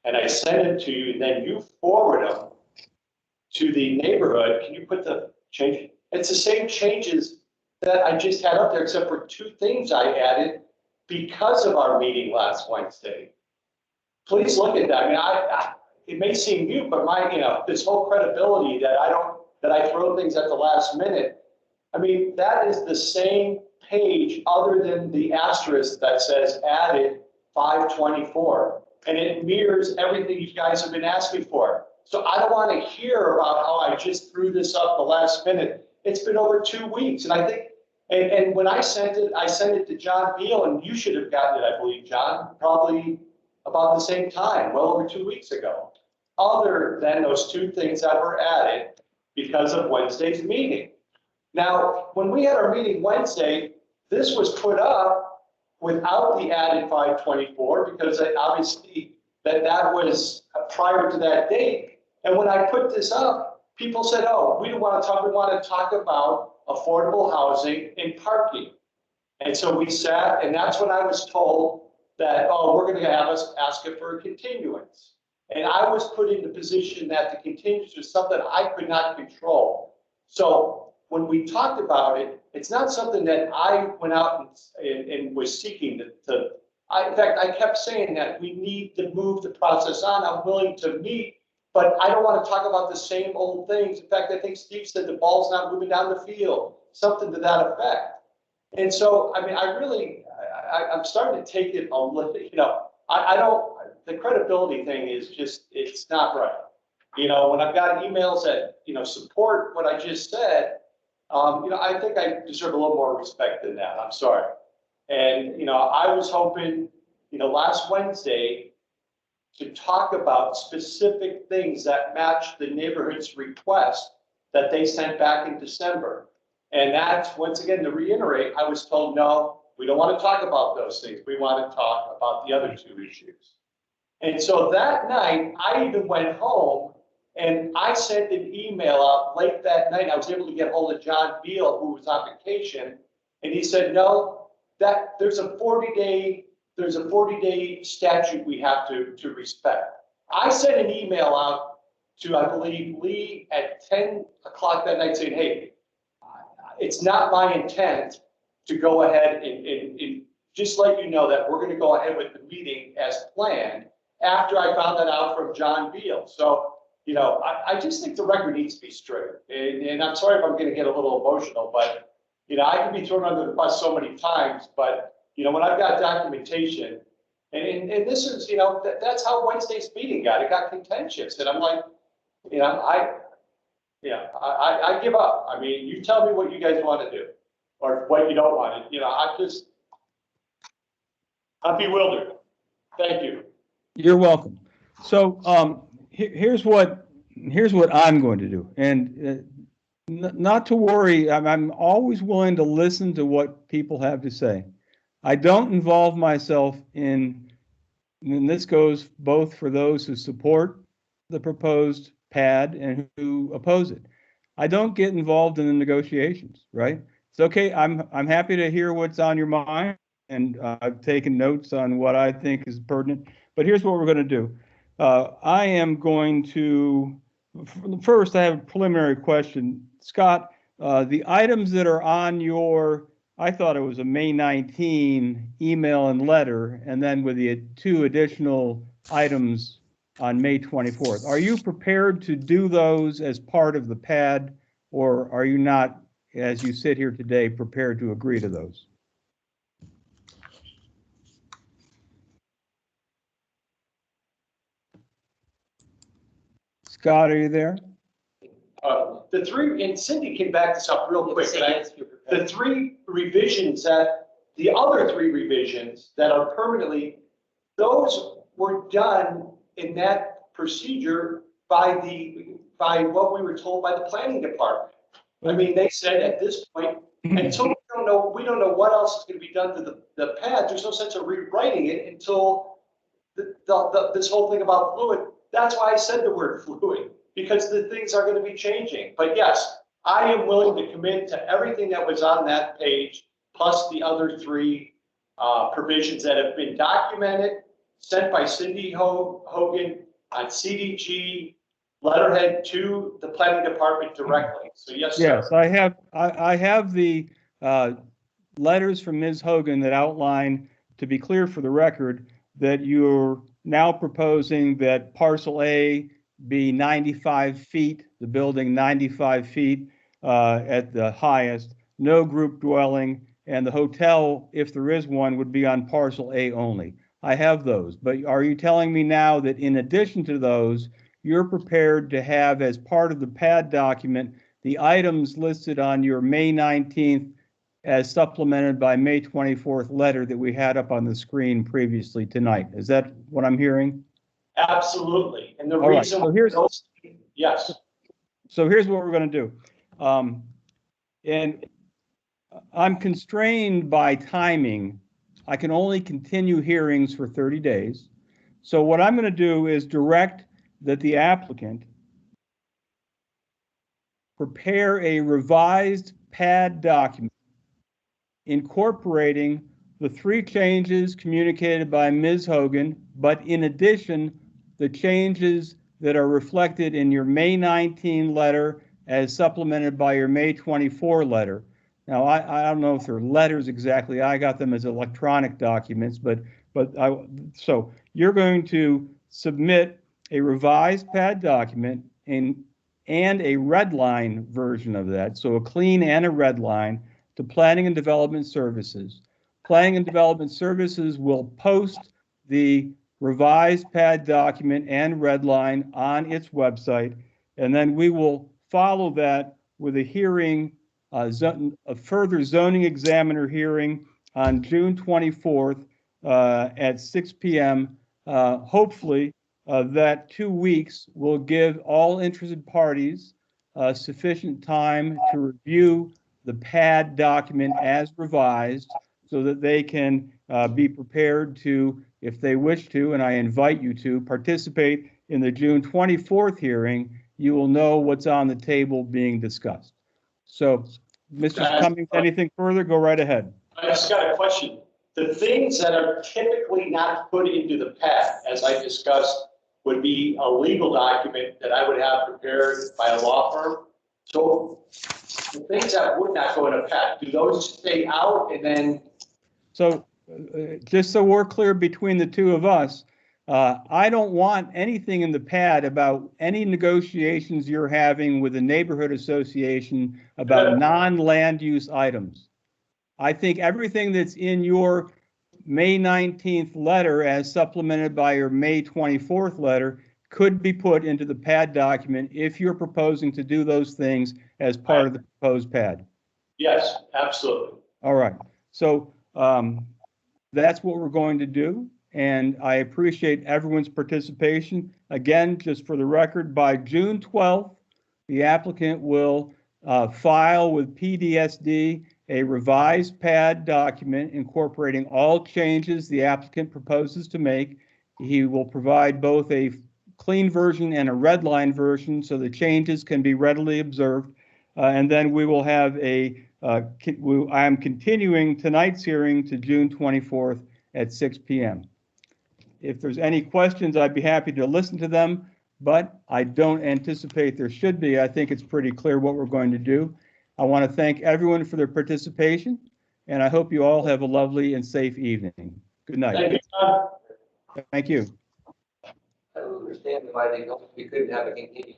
and I send it to you, and then you forward them to the neighborhood. Can you put the change? It's the same changes that I just had up there, except for two things I added because of our meeting last Wednesday. Please look at that. I mean, it may seem mute, but this whole credibility that I throw things at the last minute. I mean, that is the same page other than the asterisk that says added 524. And it mirrors everything you guys have been asking for. So I don't want to hear about how I just threw this up the last minute. It's been over 2 weeks. And I think, and when I sent it to John Beal, and you should have gotten it, I believe, John, probably about the same time, well over 2 weeks ago. Other than those two things that were added because of Wednesday's meeting. Now, when we had our meeting Wednesday, this was put up without the added 524 because obviously that was prior to that date. And when I put this up, people said, oh, we want to talk about affordable housing and parking. And so we sat, and that's when I was told that, oh, we're going to have us ask it for a continuance. And I was put in the position that the continuance was something I could not control. So when we talked about it, it's not something that I went out and was seeking in fact, I kept saying that we need to move the process on. I'm willing to meet, but I don't want to talk about the same old things. In fact, I think Steve said the ball's not moving down the field, something to that effect. And so, I mean, I'm starting to take it a little, the credibility thing is just, it's not right. when I've got emails that, support what I just said, I think I deserve a little more respect than that. I'm sorry. And, I was hoping, last Wednesday to talk about specific things that match the neighborhood's request that they sent back in December. And that's, once again, to reiterate, I was told, no, we don't want to talk about those things. We want to talk about the other two issues. And so that night, I even went home and I sent an email out late that night. I was able to get hold of John Beal, who was on vacation. And he said, no, that there's a 40-day statute we have to respect. I sent an email out to, I believe, Lee at 10 o'clock that night saying, hey, it's not my intent to go ahead and just let you know that we're going to go ahead with the meeting as planned after I found that out from John Beal. So, I just think the record needs to be straight. And I'm sorry if I'm going to get a little emotional, but, I can be thrown under the bus so many times, but, when I've got documentation, and this is, that's how Wednesday's meeting got. It got contentious. And I'm like, I give up. I mean, you tell me what you guys want to do or what you don't want to. I'm bewildered. Thank you. You're welcome. So here's what I'm going to do. And not to worry, I'm always willing to listen to what people have to say. I don't involve myself in, and this goes both for those who support the proposed pad and who oppose it. I don't get involved in the negotiations, right? It's okay. I'm happy to hear what's on your mind, and I've taken notes on what I think is pertinent. But here's what we're going to do. I am going to, first, I have a preliminary question. Scott, the items that are on your, I thought it was a May 19 email and letter, and then with the 2 additional items on May 24th. Are you prepared to do those as part of the pad, or are you not, as you sit here today, prepared to agree to those? Scott, are you there? The 3, and Cindy can back this up real quick. The 3 revisions the other 3 revisions that are permanently, those were done in that procedure by what we were told by the planning department. I mean, they said at this point, until we don't know what else is going to be done to the pad, there's no sense of rewriting it until this whole thing about fluid. That's why I said the word fluid, because the things are going to be changing. But yes, I am willing to commit to everything that was on that page, plus the other 3 provisions that have been documented, sent by Cindy Hogan on CDG letterhead to the planning department directly. So yes, sir. Yes, I have the letters from Ms. Hogan that outline, to be clear for the record, that you're now proposing that parcel A be 95 feet, the building 95 feet at the highest, no group dwelling, and the hotel, if there is one, would be on parcel A only. I have those, but are you telling me now that in addition to those, you're prepared to have as part of the pad document the items listed on your May 19th as supplemented by May 24th letter that we had up on the screen previously tonight? Is that what I'm hearing? Absolutely. And the All right, reason, so yes. So here's what we're going to do. And I'm constrained by timing. I can only continue hearings for 30 days. So what I'm going to do is direct that the applicant prepare a revised pad document incorporating the 3 changes communicated by Ms. Hogan, but in addition, the changes that are reflected in your May 19 letter as supplemented by your May 24 letter. Now, I don't know if they're letters exactly. I got them as electronic documents, so you're going to submit a revised pad document and a red line version of that, so a clean and a red line, to Planning and Development Services. Planning and Development Services will post the revised pad document and red line on its website. And then we will follow that with a hearing, a further zoning examiner hearing on June 24th at 6 p.m. Hopefully, that 2 weeks will give all interested parties sufficient time to review the pad document as revised so that they can be prepared to, if they wish to, and I invite you to, participate in the June 24th hearing. You will know what's on the table being discussed. So, Mr. Cummings, anything further? Go right ahead. I just got a question. The things that are typically not put into the pad, as I discussed, would be a legal document that I would have prepared by a law firm. So the things that would not go in a pad, do those stay out and then? So just so we're clear between the two of us, I don't want anything in the pad about any negotiations you're having with the neighborhood association about non-land use items. I think everything that's in your May 19th letter as supplemented by your May 24th letter could be put into the pad document if you're proposing to do those things as part of the proposed pad. Yes, absolutely. All right. So that's what we're going to do. And I appreciate everyone's participation. Again, just for the record, by June 12th, the applicant will file with PDSD a revised pad document incorporating all changes the applicant proposes to make. He will provide both a clean version and a red line version so the changes can be readily observed. And then we will have I am continuing tonight's hearing to June 24th at 6 p.m. If there's any questions, I'd be happy to listen to them, but I don't anticipate there should be. I think it's pretty clear what we're going to do. I want to thank everyone for their participation, and I hope you all have a lovely and safe evening. Good night. Thank you, John. Thank you. I don't understand why they couldn't have a continued